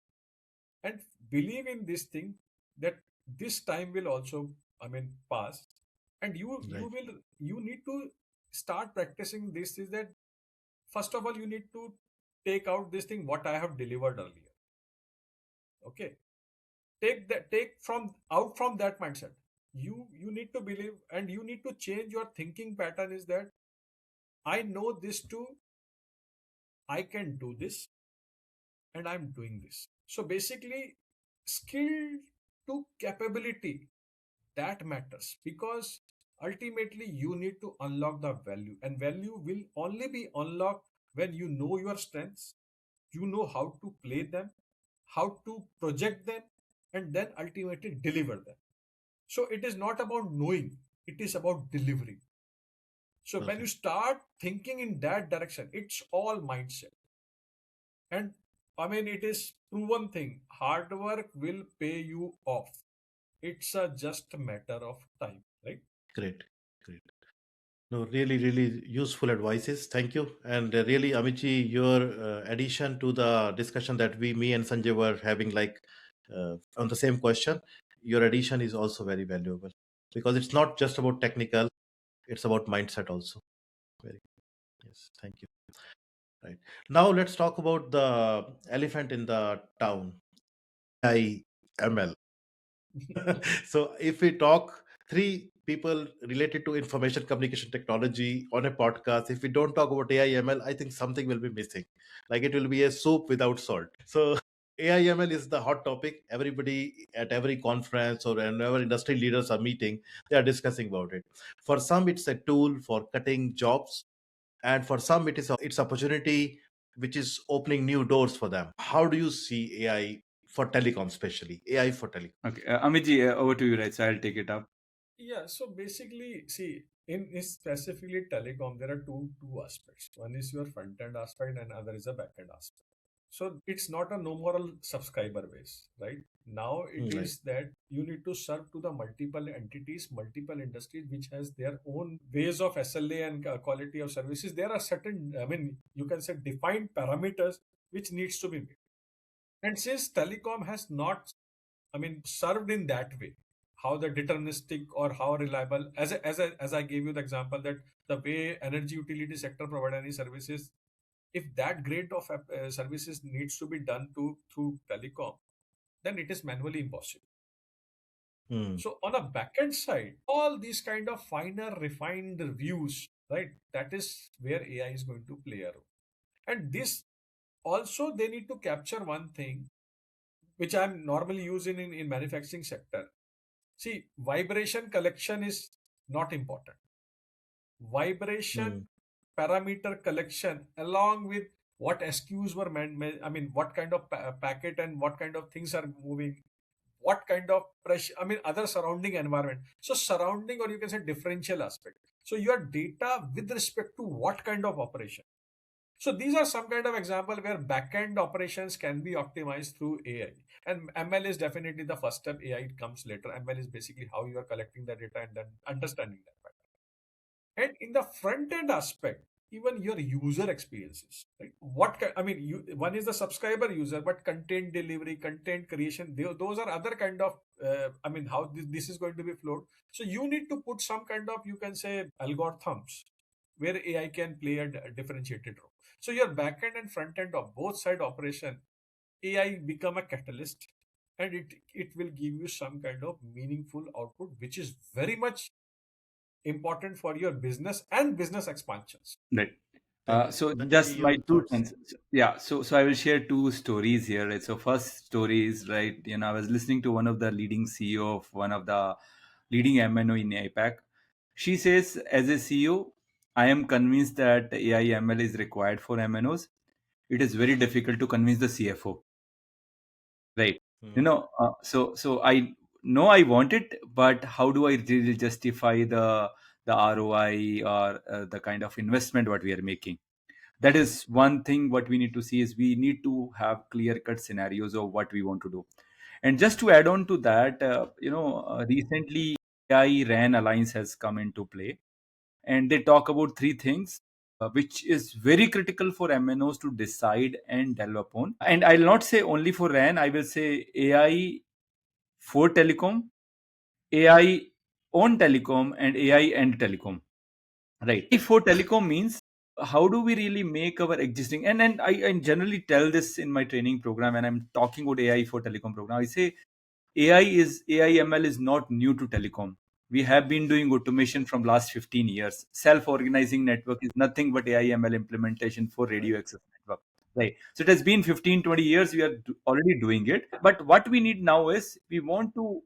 Speaker 3: and believe in this thing, that this time will also, I mean, pass, and
Speaker 1: Right.
Speaker 3: you need to start practicing this. Is that, first of all, you need to take out this thing what I have delivered earlier. Okay, take from out from that mindset. You need to believe, and you need to change your thinking pattern. Is that, I know this too, I can do this, and I'm doing this. So basically, skill to capability, that matters, because ultimately you need to unlock the value, and value will only be unlocked when you know your strengths, you know how to play them, how to project them, and then ultimately deliver them. So it is not about knowing, it is about delivering. So when you
Speaker 1: Perfect.
Speaker 3: start thinking in that direction, it's all mindset. And I mean, it is proven thing. Hard work will pay you off. It's a just matter of time, right?
Speaker 1: Great. Great. No, really, really useful advices. Thank you. And really, Amitji, your addition to the discussion that me and Sanjay were having, like on the same question, your addition is also very valuable, because it's not just about technical, it's about mindset also. Very yes. Thank you. Right. Now let's talk about the elephant in the town, IML. So if we talk three people related to information communication technology on a podcast, if we don't talk about AIML, I think something will be missing. Like it will be a soup without salt. So AIML is the hot topic. Everybody at every conference or whenever industry leaders are meeting, they are discussing about it. For some, it's a tool for cutting jobs, and for some, it is its opportunity which is opening new doors for them. How do you see AI for telecom, especially AI for telecom?
Speaker 2: Okay, Amitji, over to you, right? So I'll take it up.
Speaker 3: Yeah, so basically, see, in specifically telecom, there are two aspects. One is your front end aspect, and other is a back end aspect. So it's not a no moral subscriber base, right? Now it
Speaker 1: Right.
Speaker 3: is that you need to serve to the multiple entities, multiple industries, which has their own ways of SLA and quality of services. There are certain, I mean, you can say defined parameters which needs to be met. And since telecom has not, I mean, served in that way, how the deterministic or how reliable, as I gave you the example that the way energy utility sector provide any services, if that grade of services needs to be done to through telecom, then it is manually impossible.
Speaker 1: Hmm.
Speaker 3: So on a backend side, all these kind of finer, refined views, right? That is where AI is going to play a role. And this also they need to capture one thing which I'm normally using in manufacturing sector. See, vibration collection is not important.
Speaker 1: Hmm.
Speaker 3: Vibration parameter collection along with what SQs were I mean, what kind of packet and what kind of things are moving, what kind of pressure, I mean, other surrounding environment. So surrounding, or you can say differential aspect. So your data with respect to what kind of operation. So these are some kind of example where backend operations can be optimized through AI. And ML is definitely the first step. AI comes later. ML is basically how you are collecting the data and then understanding that. And in the front end aspect, even your user experiences, right? I mean, one is the subscriber user, but content delivery, content creation, those are other kind of, I mean, how this is going to be flowed. So you need to put some kind of, you can say, algorithms where AI can play a differentiated role. So your back end and front end of both side operation, AI become a catalyst, and it will give you some kind of meaningful output, which is very much important for your business and business expansions.
Speaker 2: Right.
Speaker 1: Thank you.
Speaker 2: So
Speaker 1: Thank you.
Speaker 2: just my
Speaker 1: Your
Speaker 2: two
Speaker 1: thoughts.
Speaker 2: cents. Yeah. So I will share two stories here. Right. So first story is right. I was listening to one of the leading CEO of one of the leading MNO in APAC. She says, as a CEO, I am convinced that AI ML is required for MNOs. It is very difficult to convince the CFO. Right.
Speaker 1: Hmm.
Speaker 2: So I know I want it, but how do I really justify the ROI or the kind of investment what we are making? That is one thing. What we need to see is we need to have clear cut scenarios of what we want to do. And just to add on to that, recently AI RAN alliance has come into play, and they talk about three things which is very critical for MNOs to decide and develop on. And I'll not say only for RAN, I will say AI for telecom, AI on telecom, and AI and telecom. Right. For telecom means how do we really make our existing, and I generally tell this in my training program when I'm talking about AI for telecom program. I say AI ML is not new to telecom. We have been doing automation from last 15 years. Self-organizing network is nothing but AI ML implementation for
Speaker 1: Right.
Speaker 2: radio access network. Right. So it has been 15, 20 years. We are already doing it. But what we need now is we want to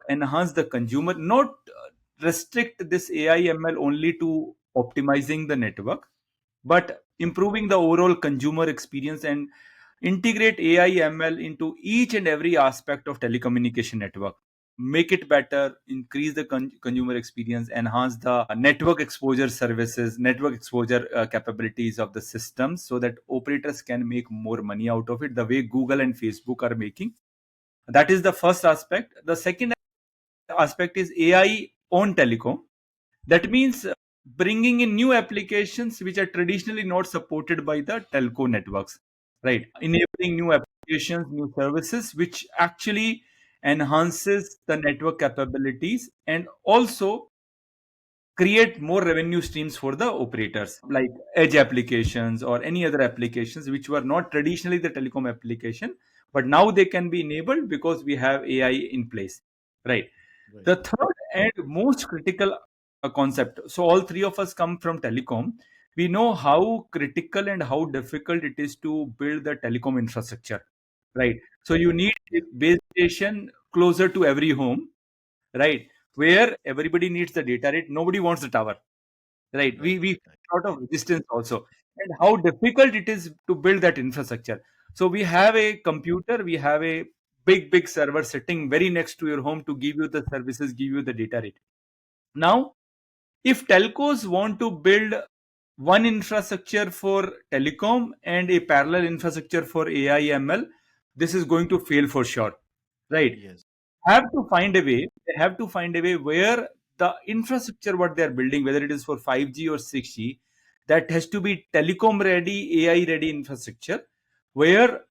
Speaker 2: enhance the consumer, not restrict this AI ML only to optimizing the network, but improving the overall consumer experience and integrate AI ML into each and every aspect of telecommunication network. Make it better, increase the consumer experience, enhance the network exposure services, network exposure capabilities of the systems so that operators can make more money out of it the way Google and Facebook are making. That is the first aspect. The second aspect is AI on telecom. That means bringing in new applications which are traditionally not supported by the telco networks, right? Enabling new applications, new services, which actually enhances the network capabilities and also create more revenue streams for the operators, like edge applications or any other applications which were not traditionally the telecom application, but now they can be enabled because we have AI in place, right?
Speaker 1: Right.
Speaker 2: The third and most critical concept. So all three of us come from telecom. We know how critical and how difficult it is to build the telecom infrastructure, right? So you need a base station closer to every home, right? Where everybody needs the data rate. Nobody wants the tower, right?
Speaker 1: Right.
Speaker 2: We
Speaker 1: Right.
Speaker 2: sort of resistance also, and how difficult it is to build that infrastructure. So we have a computer, we have a big server sitting very next to your home to give you the services, give you the data rate. Now, if telcos want to build one infrastructure for telecom and a parallel infrastructure for AI ML, this is going to fail for sure, right?
Speaker 1: Yes.
Speaker 2: Have to find a way. They have to find a way where the infrastructure what they are building, whether it is for 5G or 6G, that has to be telecom ready, AI ready infrastructure, where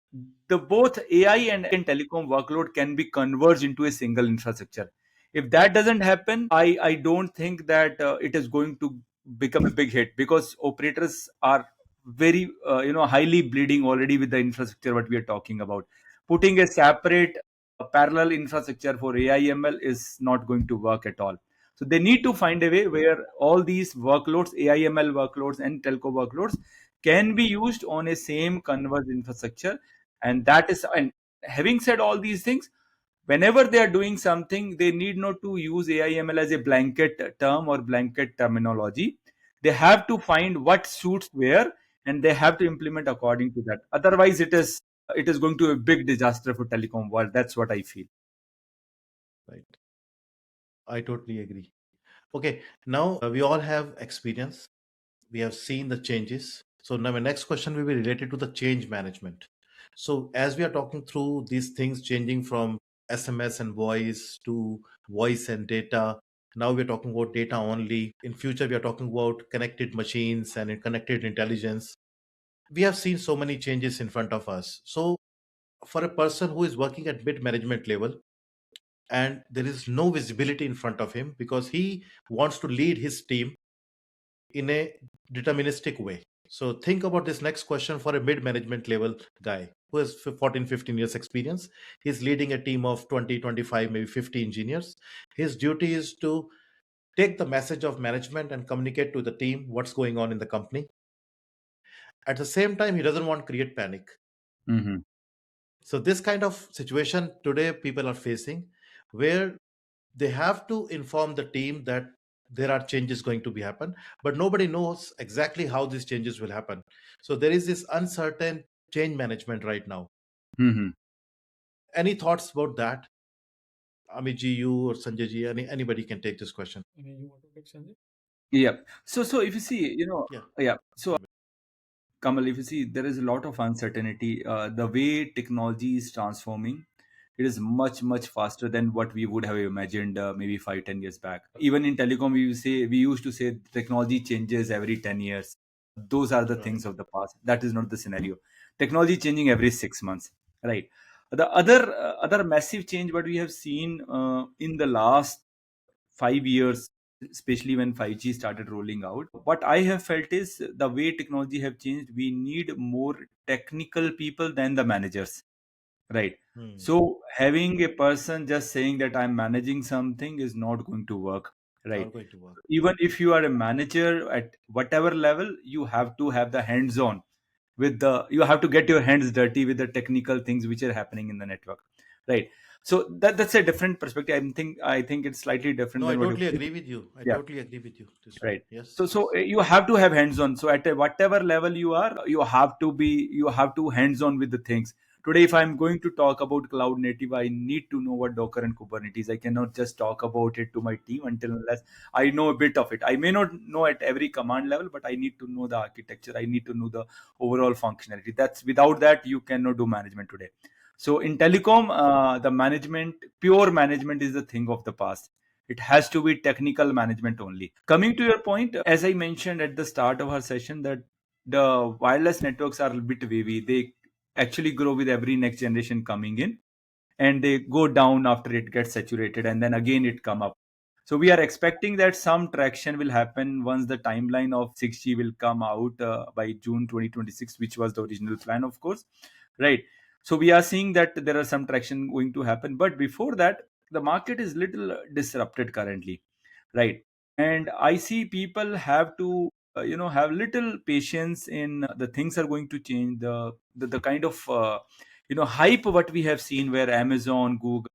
Speaker 2: the both AI and telecom workload can be converged into a single infrastructure. If that doesn't happen, I don't think that it is going to become a big hit, because operators are very highly bleeding already with the infrastructure what we are talking about. Putting a separate parallel infrastructure for AI ML is not going to work at all. So they need to find a way where all these workloads, AI ML workloads and telco workloads, can be used on a same converged infrastructure. And that is, and having said all these things, whenever they are doing something, they need not to use AI ML as a blanket term or blanket terminology. They have to find what suits where, and they have to implement according to that. Otherwise, it is going to be a big disaster for telecom world. That's what I feel.
Speaker 1: Right. I totally agree. Okay, now we all have experience. We have seen the changes. So now my next question will be related to the change management. So as we are talking through these things changing from SMS and voice to voice and data, now we're talking about data only. In future, we are talking about connected machines and connected intelligence. We have seen so many changes in front of us. So for a person who is working at mid management level and there is no visibility in front of him because he wants to lead his team in a deterministic way. So think about this next question for a mid management level guy who has 14, 15 years experience. He's leading a team of 20, 25, maybe 50 engineers. His duty is to take the message of management and communicate to the team what's going on in the company. At the same time, he doesn't want to create panic.
Speaker 2: Mm-hmm.
Speaker 1: So this kind of situation today people are facing where they have to inform the team that there are changes going to be happen, but nobody knows exactly how these changes will happen. So there is this uncertain change management right now.
Speaker 2: Mm-hmm.
Speaker 1: Any thoughts about that? Amit ji, you or Sanjay ji, anybody can take this question.
Speaker 3: You want to take Sanjay?
Speaker 2: Yeah. So if you see,
Speaker 1: Yeah.
Speaker 2: yeah. So Kamal, if you see, there is a lot of uncertainty. The way technology is transforming, it is much, much faster than what we would have imagined maybe 5, 10 years back. Even in telecom, we used to say technology changes every 10 years. Those are the
Speaker 1: Right.
Speaker 2: things of the past. That is not the scenario. Technology changing every 6 months, right? The other massive change what we have seen in the last 5 years, especially when 5G started rolling out, what I have felt is the way technology have changed, we need more technical people than the managers, right?
Speaker 1: Hmm.
Speaker 2: So having a person just saying that I'm managing something is not going to work, right?
Speaker 1: Not going to work.
Speaker 2: Even if you are a manager at whatever level, you have to have the hands on with the, you have to get your hands dirty with the technical things which are happening in the network, right? So that's a different perspective. I think it's slightly different
Speaker 1: No, I
Speaker 2: than what
Speaker 1: totally
Speaker 2: you.
Speaker 1: agree with you. I
Speaker 2: Yeah,
Speaker 1: totally agree with you. This one.
Speaker 2: right.
Speaker 1: Yes.
Speaker 2: So
Speaker 1: Yes.
Speaker 2: you have to have hands on. So at whatever level you are, you have to hands on with the things. Today if I'm going to talk about cloud native, I need to know what Docker and Kubernetes. I cannot just talk about it to my team until unless I know a bit of it. I may not know at every command level, but I need to know the architecture, I need to know the overall functionality. That's, without that you cannot do management today. So in telecom, the management, pure management is the thing of the past. It has to be technical management only. Coming to your point, as I mentioned at the start of our session, that the wireless networks are a bit wavy. They actually grow with every next generation coming in, and they go down after it gets saturated, and then again it come up. So we are expecting that some traction will happen once the timeline of 6G will come out by June 2026, which was the original plan, of course, right? So we are seeing that there are some traction going to happen, but before that, the market is little disrupted currently, right? And I see people have to have little patience in the things are going to change. The kind of hype what we have seen, where Amazon, Google,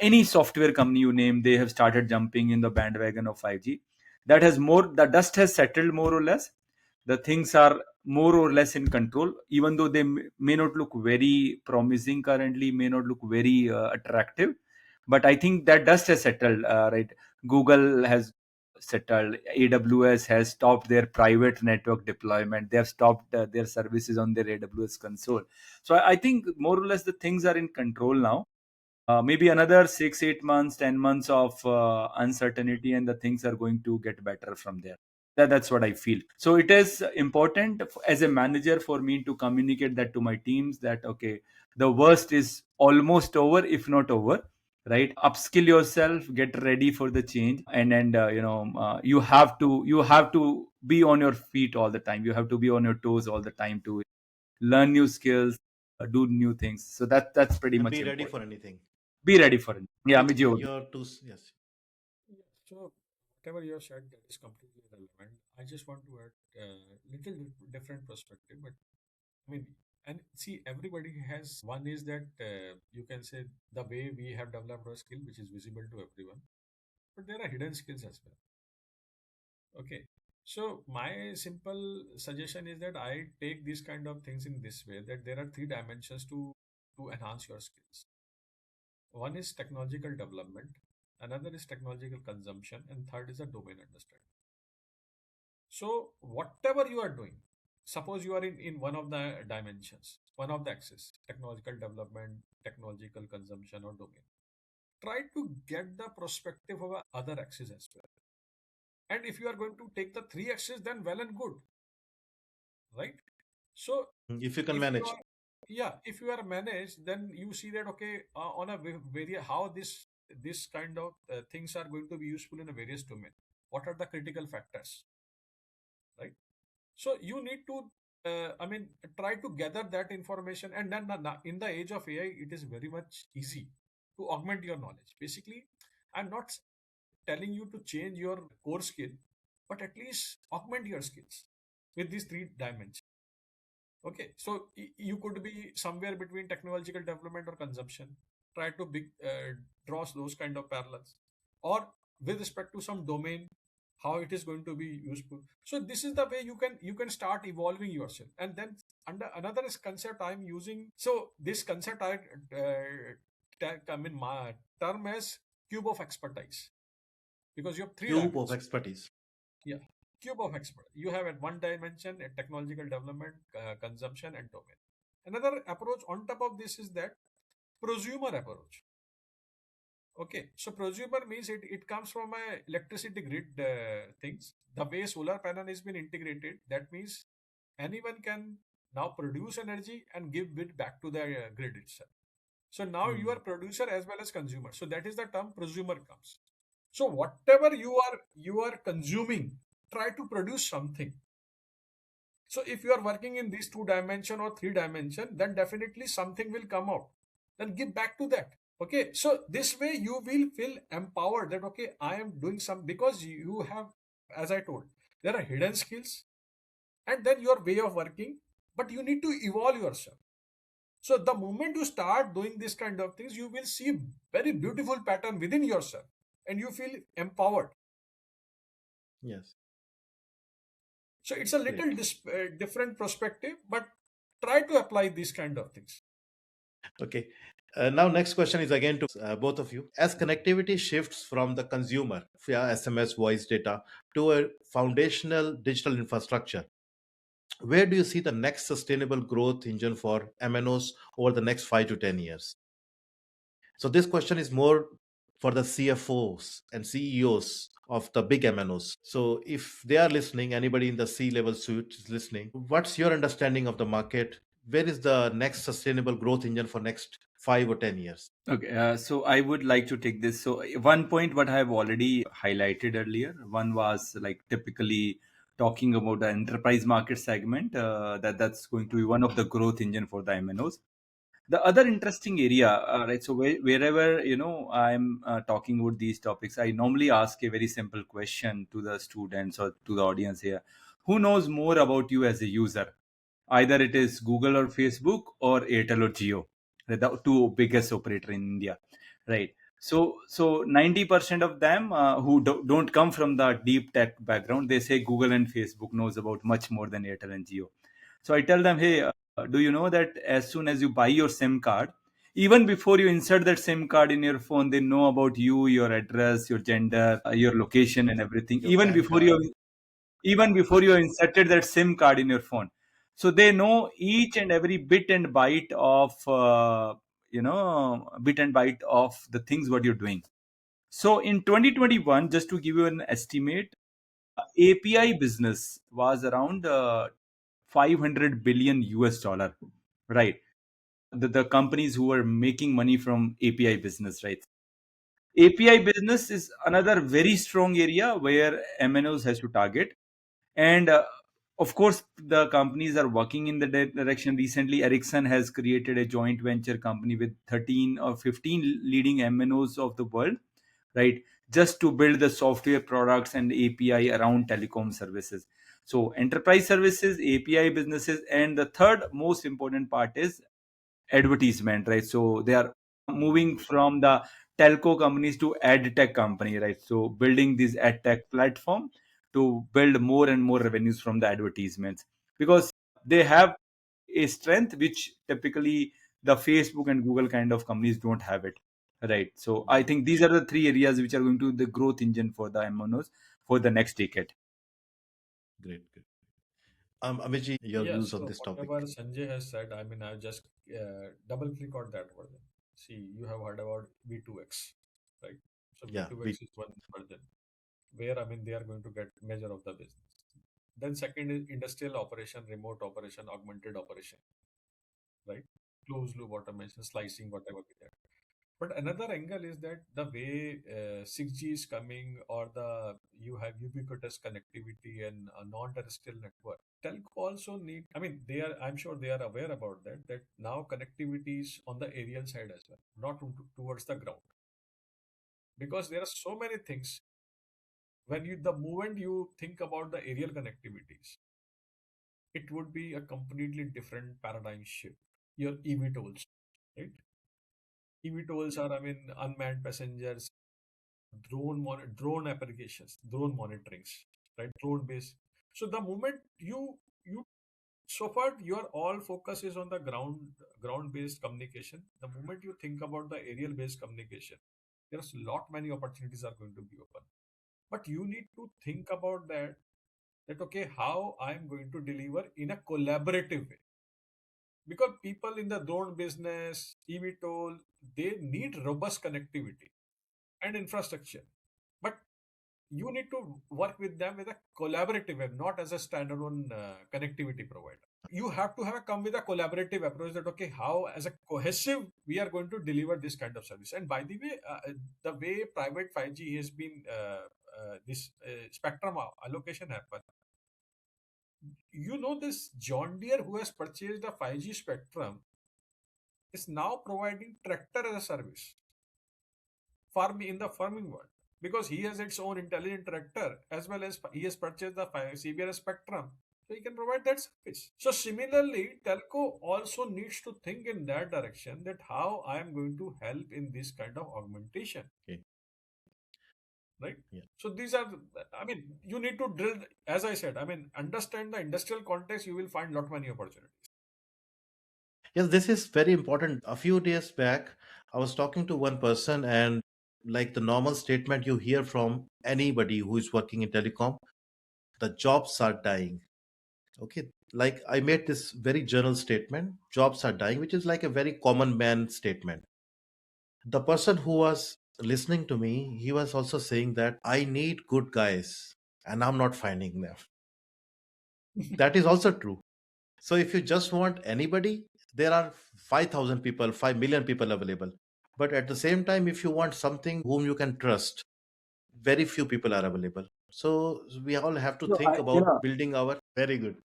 Speaker 2: any software company you name, they have started jumping in the bandwagon of 5G. That has more, the dust has settled more or less. The things are more or less in control, even though they may not look very promising currently, may not look very attractive. But I think that dust has settled, right? Google has settled. AWS has stopped their private network deployment. They have stopped their services on their AWS console. So I think more or less the things are in control now. Maybe another 6 8 months 10 months of uncertainty, and the things are going to get better from there. That's what I feel. So it is important as a manager for me to communicate that to my teams, that okay, the worst is almost over, if not over, right? Upskill yourself, get ready for the change, and you have to be on your feet all the time. You have to be on your toes all the time to learn new skills, do new things. So that's pretty
Speaker 1: And
Speaker 2: much
Speaker 1: be ready for
Speaker 2: important.
Speaker 1: anything.
Speaker 2: Be ready for it. Yeah,
Speaker 1: Amit,
Speaker 2: Miji.
Speaker 1: your two, yes.
Speaker 3: Yeah, so whatever you have said, that is completely relevant. I just want to add a little different perspective, but I mean, and see, everybody has one is that you can say the way we have developed our skill, which is visible to everyone, but there are hidden skills as well. Okay. So my simple suggestion is that I take these kind of things in this way, that there are three dimensions to enhance your skills. One is technological development, another is technological consumption, and third is a domain understanding. So whatever you are doing, suppose you are in one of the dimensions, one of the axis, technological development, technological consumption, or domain. Try to get the perspective of a other axis as well. And if you are going to take the three axis, then well and good, right? So
Speaker 1: If you can
Speaker 3: if you
Speaker 1: manage.
Speaker 3: are, yeah, if you are managed, then you see that okay, on a very how this kind of things are going to be useful in a various domain. What are the critical factors, right? So you need to, I mean, try to gather that information, and then in the age of AI, it is very much easy to augment your knowledge. Basically, I'm not telling you to change your core skill, but at least augment your skills with these three dimensions. Okay, so you could be somewhere between technological development or consumption. Try to draw those kind of parallels, or with respect to some domain, how it is going to be useful. So this is the way you can start evolving yourself. And then under another is concept I'm using. So this concept I mean my term as cube of expertise, because you have three
Speaker 1: Cube of
Speaker 3: dimensions.
Speaker 1: expertise.
Speaker 3: Yeah, cube of expert. You have at one dimension a technological development, consumption, and domain. Another approach on top of this is that prosumer approach. Okay, so prosumer means it comes from a electricity grid things. The way solar panel has been integrated, that means anyone can now produce energy and give it back to the grid itself. So now you are
Speaker 1: Hmm.
Speaker 3: producer as well as consumer. So that is the term prosumer comes. So whatever you are consuming, try to produce something. So if you are working in these two dimension or three dimension, then definitely something will come out. Then give back to that. Okay. So this way you will feel empowered that okay, I am doing some, because you have, as I told, there are hidden skills and then your way of working, but you need to evolve yourself. So the moment you start doing this kind of things, you will see very beautiful pattern within yourself and you feel empowered.
Speaker 1: Yes.
Speaker 3: So it's a
Speaker 1: Great.
Speaker 3: little different perspective, but try to apply these kind of things.
Speaker 1: Okay. Now, next question is again to both of you. As connectivity shifts from the consumer via SMS voice data to a foundational digital infrastructure, where do you see the next sustainable growth engine for MNOs over the next 5 to 10 years? So, this question is more for the CFOs and CEOs of the big MNOs. So, if they are listening, anybody in the C level suite is listening, what's your understanding of the market? Where is the next sustainable growth engine for next 5 or 10 years?
Speaker 2: Okay, so I would like to take this. So one point what I have already highlighted earlier, one was like typically talking about the enterprise market segment, that's going to be one of the growth engine for the MNOs. The other interesting area, right? So wherever I'm talking about these topics, I normally ask a very simple question to the students or to the audience here: who knows more about you as a user? Either it is Google or Facebook or Airtel or Jio, the two biggest operator in India, right? So 90% of them who don't come from the deep tech background, they say Google and Facebook knows about much more than Airtel and Jio. So I tell them, hey, do you know that as soon as you buy your SIM card, Even before you insert that SIM card in your phone, they know about you, your address, your gender, your location, and everything.
Speaker 1: Your PAN card.
Speaker 2: Even before you inserted that SIM card in your phone, so they know each and every bit and byte of the things what you're doing. So in 2021, just to give you an estimate, API business was around 500 billion US dollar, right? The companies who are making money from API business, right? API business is another very strong area where MNOs has to target. And of course, the companies are working in the direction. Recently, Ericsson has created a joint venture company with 13 or 15 leading MNOs of the world, right? Just to build the software products and API around telecom services. So, enterprise services, API businesses, and the third most important part is advertisement, right? So they are moving from the telco companies to ad tech company, right? So building this ad tech platform to build more and more revenues from the advertisements, because they have a strength which typically the Facebook and Google kind of companies don't have it, right? So I
Speaker 1: Great,
Speaker 2: think these are the three areas which are going to the growth engine for the MNOs for the next decade.
Speaker 1: great, great. Amitji, your
Speaker 3: Yeah,
Speaker 1: views on
Speaker 3: so
Speaker 1: this topic?
Speaker 3: whatever Sanjay has said, I mean, I just double click on that version. See, you have heard about V2X, right? So
Speaker 1: Yeah,
Speaker 3: V2X is one version where, I mean, they are going to get measure of the business. Then second is industrial operation, remote operation, augmented operation, right? Closed loop automation, slicing, whatever we get. But another angle is that the way 6G is coming, or the you have ubiquitous connectivity and a non-terrestrial network. Telco also need. I mean, they are. I'm sure they are aware about that. That now connectivity is on the aerial side as well, not towards the ground, because there are so many things. When you the moment you think about the aerial connectivities, it would be a completely different paradigm shift. Your eVTOLs, right? eVTOLs are, I mean, unmanned passengers, drone applications, drone monitorings, right? Drone based. So the moment you so far your all focus is on the ground based communication. The moment you think about the aerial based communication, there's lot many opportunities are going to be open. But you need to think about that okay, how I'm going to deliver in a collaborative way, because people in the drone business, eVTOL, they need robust connectivity and infrastructure. But you need to work with them with a collaborative way, not as a standalone connectivity provider. You have to have come with a collaborative approach that okay, how as a cohesive we are going to deliver this kind of service. And by the way, the way private 5G has been this spectrum allocation happen. You know, this John Deere who has purchased the 5G spectrum is now providing tractor as a service farming in the farming world, because he has its own intelligent tractor, as well as he has purchased the CBRS spectrum, so he can provide that service. So similarly, telco also needs to think in that direction, that how I am going to help in this kind of augmentation,
Speaker 1: Okay.
Speaker 3: right?
Speaker 1: Yeah.
Speaker 3: So these are, I mean, you need to drill, as I said, I mean, understand the industrial context, you will find lot many opportunities.
Speaker 1: Yes, this is very important. A few days back, I was talking to one person, and like the normal statement you hear from anybody who is working in telecom, the jobs are dying. Okay. Like I made this very general statement, jobs are dying, which is like a very common man statement. The person who was listening to me, he was also saying that I need good guys and I'm not finding them. That is also true. So if you just want anybody, there are 5,000 people, 5 million people available. But at the same time, if you want something whom you can trust, very few people are available. So we all have to
Speaker 2: So
Speaker 1: think about building our very good.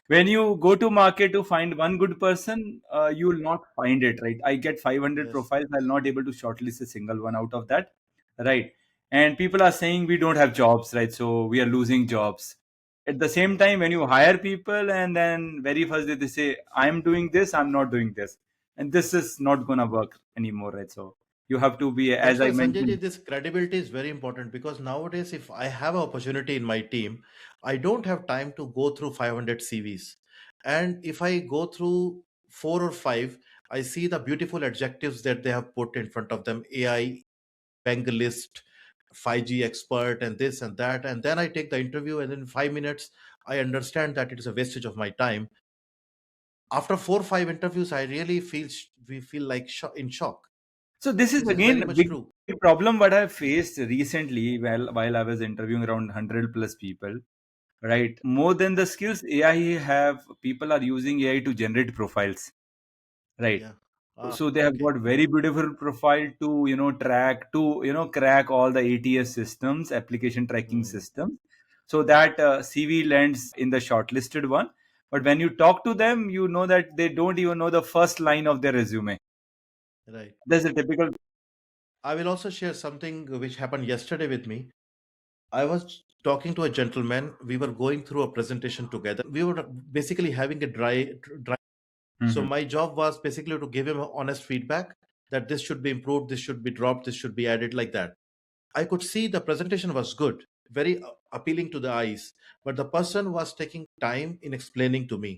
Speaker 2: when you go to market to find one good person, you will not find it, right? I get 500
Speaker 1: Yes.
Speaker 2: profiles, I'll not able to shortlist a single one out of that, right? And people are saying we don't have jobs, right? So we are losing jobs. At the same
Speaker 1: Yes.
Speaker 2: time, when you hire people and then very first day they say I'm doing this, I'm not doing this, and this is not gonna work anymore, right? So you have to be, as
Speaker 1: That's
Speaker 2: I
Speaker 1: why Sanjay ji,
Speaker 2: mentioned.
Speaker 1: this credibility is very important, because nowadays, if I have an opportunity in my team, I don't have time to go through 500 CVs. And if I go through four or five, I see the beautiful adjectives that they have put in front of them: AI, evangelist, 5G expert, and this and that. And then I take the interview, and in 5 minutes, I understand that it is a wastage of my time. After 4 or 5 interviews, I really we feel like in shock,
Speaker 2: So this is
Speaker 1: which is very
Speaker 2: again a
Speaker 1: much
Speaker 2: big
Speaker 1: true.
Speaker 2: problem what I faced recently while I was interviewing around 100 plus people. Right, more than the skills AI have, people are using AI to generate profiles. Right.
Speaker 1: Yeah.
Speaker 2: So they have
Speaker 1: Okay.
Speaker 2: got very beautiful profile to crack all the ATS systems, application tracking
Speaker 1: Hmm.
Speaker 2: systems, so that CV lands in the shortlisted one. But when you talk to them, you know that they don't even know the first line of their resume.
Speaker 1: Right.
Speaker 2: That's a typical.
Speaker 1: I will also share something which happened yesterday with me. I was talking to a gentleman. We were going through a presentation together. We were basically having a dry. So
Speaker 2: Mhm.
Speaker 1: my job was basically to give him honest feedback that this should be improved, this should be dropped, this should be added, like that. I could see the presentation was good, very appealing to the eyes, but the person was taking time in explaining to me.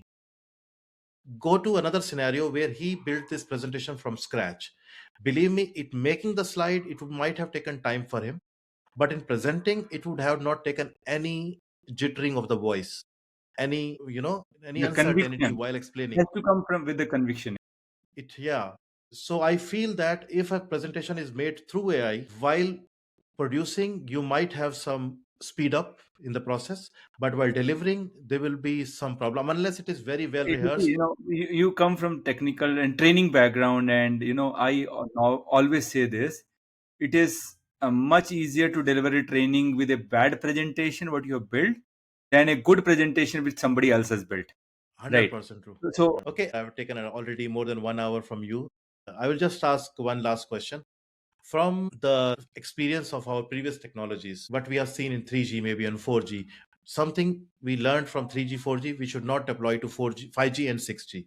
Speaker 1: Go to another scenario where he built this presentation from scratch. Believe me, it making the slide, might have taken time for him, but in presenting, it would have not taken any jittering of the voice, any
Speaker 2: The
Speaker 1: uncertainty
Speaker 2: conviction
Speaker 1: while explaining
Speaker 2: has to come from with the conviction.
Speaker 1: it. Yeah. So I feel that if a presentation is made through AI, while producing, you might have some speed up in the process, but while delivering, there will be some problem unless it is very well
Speaker 2: You see,
Speaker 1: rehearsed.
Speaker 2: you come from technical and training background, and I always say this: it is much easier to deliver a training with a bad presentation what you have built than a good presentation which somebody else has built. Right.
Speaker 1: 100% true.
Speaker 2: So
Speaker 1: Okay, I've taken already more than 1 hour from you. I will just ask one last question. From the experience of our previous technologies, what we have seen in 3G, maybe on 4G, something we learned from 3G, 4G, we should not deploy to 4G, 5G, and 6G,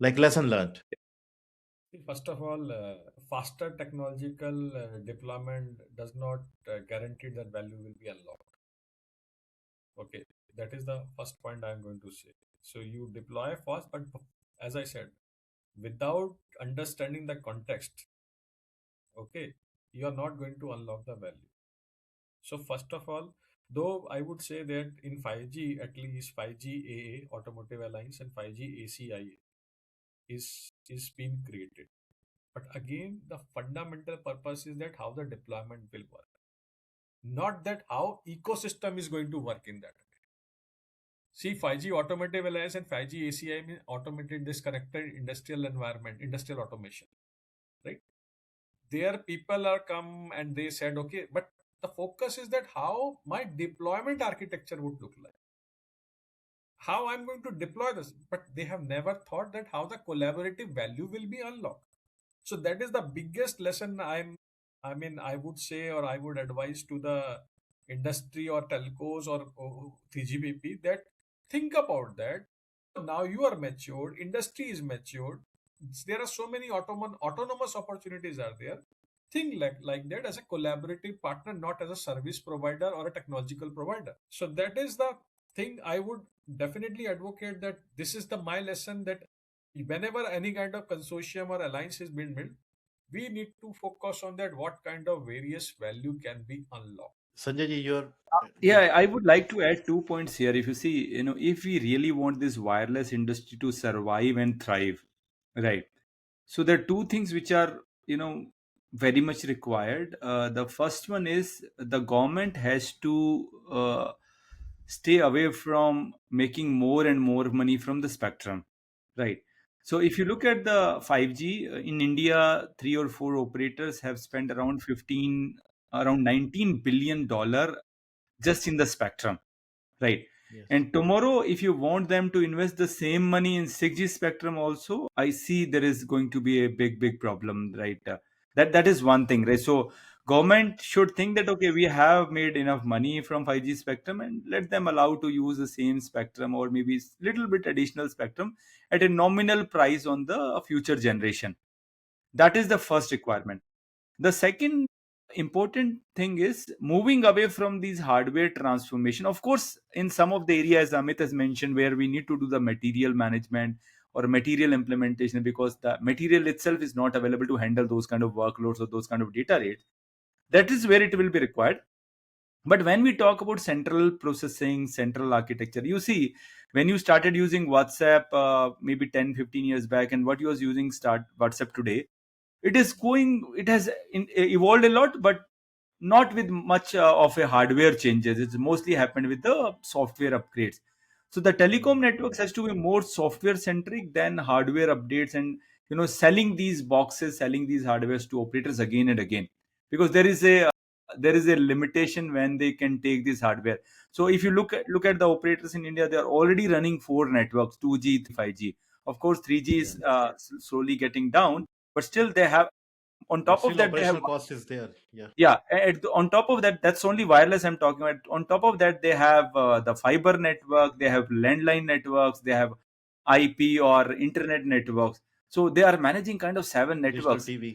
Speaker 1: like lesson learned.
Speaker 3: First of all, faster technological deployment does not guarantee that value will be unlocked. Okay, that is the first point I'm going to say. So you deploy fast, but as I said, without understanding the context, okay, you are not going to unlock the value. So first of all, though I would say that in 5G, at least 5G AA, Automotive Alliance, and 5G ACIA is being created. But again, the fundamental purpose is that how the deployment will work, not that how ecosystem is going to work in that. See, 5G Automotive Alliance and 5G ACI mean automated disconnected industrial environment, industrial automation, right? There people are come and they said, okay, but the focus is that how my deployment architecture would look like, how I'm going to deploy this. But they have never thought that how the collaborative value will be unlocked. So that is the biggest lesson I would say, or I would advise to the industry or telcos or 3GPP that think about that. Now you are matured, industry is matured. There are so many autonomous opportunities are there. Think like that as a collaborative partner, not as a service provider or a technological provider. So that is the thing I would definitely advocate, that this is the my lesson, that whenever any kind of consortium or alliance is being built, we need to focus on that what kind of various value can be unlocked.
Speaker 1: Sanjay ji, you're yeah.
Speaker 2: yeah, I would like to add 2 points here. If you see, if we really want this wireless industry to survive and thrive, right? So there are two things which are, very much required. The first one is the government has to stay away from making more and more money from the spectrum, right? So if you look at the 5G in India, three or four operators have spent around $19 billion just in the spectrum, right?
Speaker 1: Yes.
Speaker 2: And tomorrow, if you want them to invest the same money in 6G spectrum also, I see there is going to be a big problem, right? That is one thing, right? So government should think that, okay, we have made enough money from 5G spectrum, and let them allow to use the same spectrum or maybe little bit additional spectrum at a nominal price on the future generation. That is the first requirement. The second important thing is moving away from these hardware transformation. Of course, in some of the areas Amit has mentioned where we need to do the material management or material implementation, because the material itself is not available to handle those kind of workloads or those kind of data rates. That is where it will be required. But when we talk about central processing, central architecture, you see, when you started using WhatsApp maybe 10-15 years back, and what you was using start WhatsApp today, it has evolved a lot, but not with much of a hardware changes. It's mostly happened with the software upgrades. So the telecom networks has to be more software centric than hardware updates, and selling these boxes, selling these hardwares to operators again and again, because there is a limitation when they can take this hardware. So if you look at the operators in India, they are already running four networks: 2G, 5G. Of course, 3G
Speaker 1: Yeah.
Speaker 2: is slowly getting down, but still they have, on
Speaker 1: But
Speaker 2: top of
Speaker 1: still,
Speaker 2: that, they have,
Speaker 1: operational cost is there. Yeah.
Speaker 2: yeah, on top of that, that's only wireless I'm talking about. On top of that, they have the fiber network, they have landline networks, they have IP or internet networks. So they are managing kind of seven
Speaker 1: Digital
Speaker 2: networks.
Speaker 1: TV.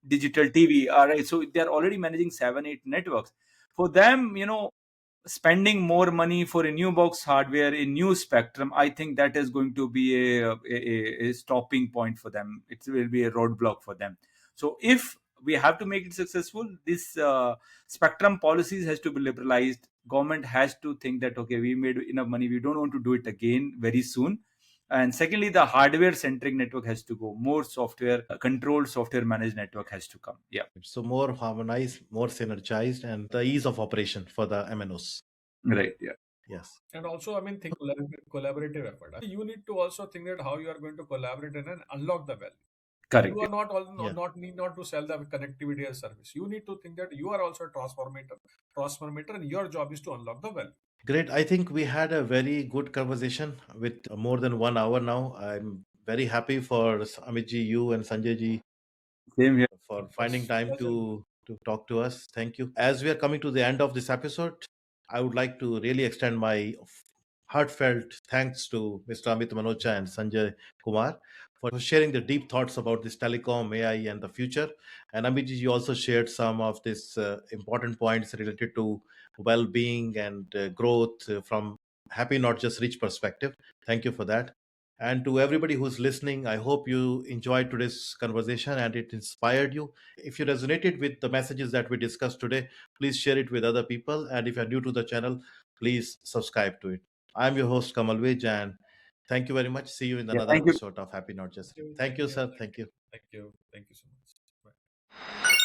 Speaker 2: Digital TV, all right. So they are already managing 7-8 networks. For them, spending more money for a new box hardware, a new spectrum, I think that is going to be a stopping point for them. It will be a roadblock for them. So if we have to make it successful, this spectrum policies has to be liberalized. Government has to think that, okay, we made enough money, we don't want to do it again very soon. And secondly, the hardware centric network has to go, more software controlled, software managed network has to come. Yeah.
Speaker 1: So more harmonized, more synergized, and the ease of operation for the MNOs.
Speaker 2: Right. Yeah.
Speaker 1: Yes.
Speaker 3: And also, I mean, think collaborative effort. You need to also think that how you are going to collaborate and then unlock the value.
Speaker 2: Correct.
Speaker 3: You are not all
Speaker 1: Yeah.
Speaker 3: not need not to sell the connectivity as service. You need to think that you are also a transformator, and your job is to unlock the value.
Speaker 1: Great. I think we had a very good conversation with more than 1 hour now. I'm very happy for Amitji, you and Sanjayji
Speaker 2: Same here.
Speaker 1: for
Speaker 3: It
Speaker 1: finding
Speaker 3: was
Speaker 1: time
Speaker 3: pleasure.
Speaker 1: to talk to us. Thank you. As we are coming to the end of this episode, I would like to really extend my heartfelt thanks to Mr. Amit Manocha and Sanjay Kumar for sharing their deep thoughts about this telecom, AI, and the future. And Amitji, you also shared some of these important points related to well-being and growth from happy, not just rich perspective. Thank you for that. And to everybody who's listening, I hope you enjoyed today's conversation and it inspired you. If you resonated with the messages that we discussed today, please share it with other people. And if you're new to the channel, please subscribe to it. I'm your host, Kamal Vij, and thank you very much. See you in
Speaker 2: Yeah.
Speaker 1: another
Speaker 2: Thank you.
Speaker 1: episode of Happy Not Just.
Speaker 3: Thank you,
Speaker 1: Thank
Speaker 3: thank
Speaker 1: you,
Speaker 3: you,
Speaker 1: sir.
Speaker 3: thank
Speaker 1: Thank
Speaker 3: you,
Speaker 1: you.
Speaker 3: thank you, thank you so much. Bye.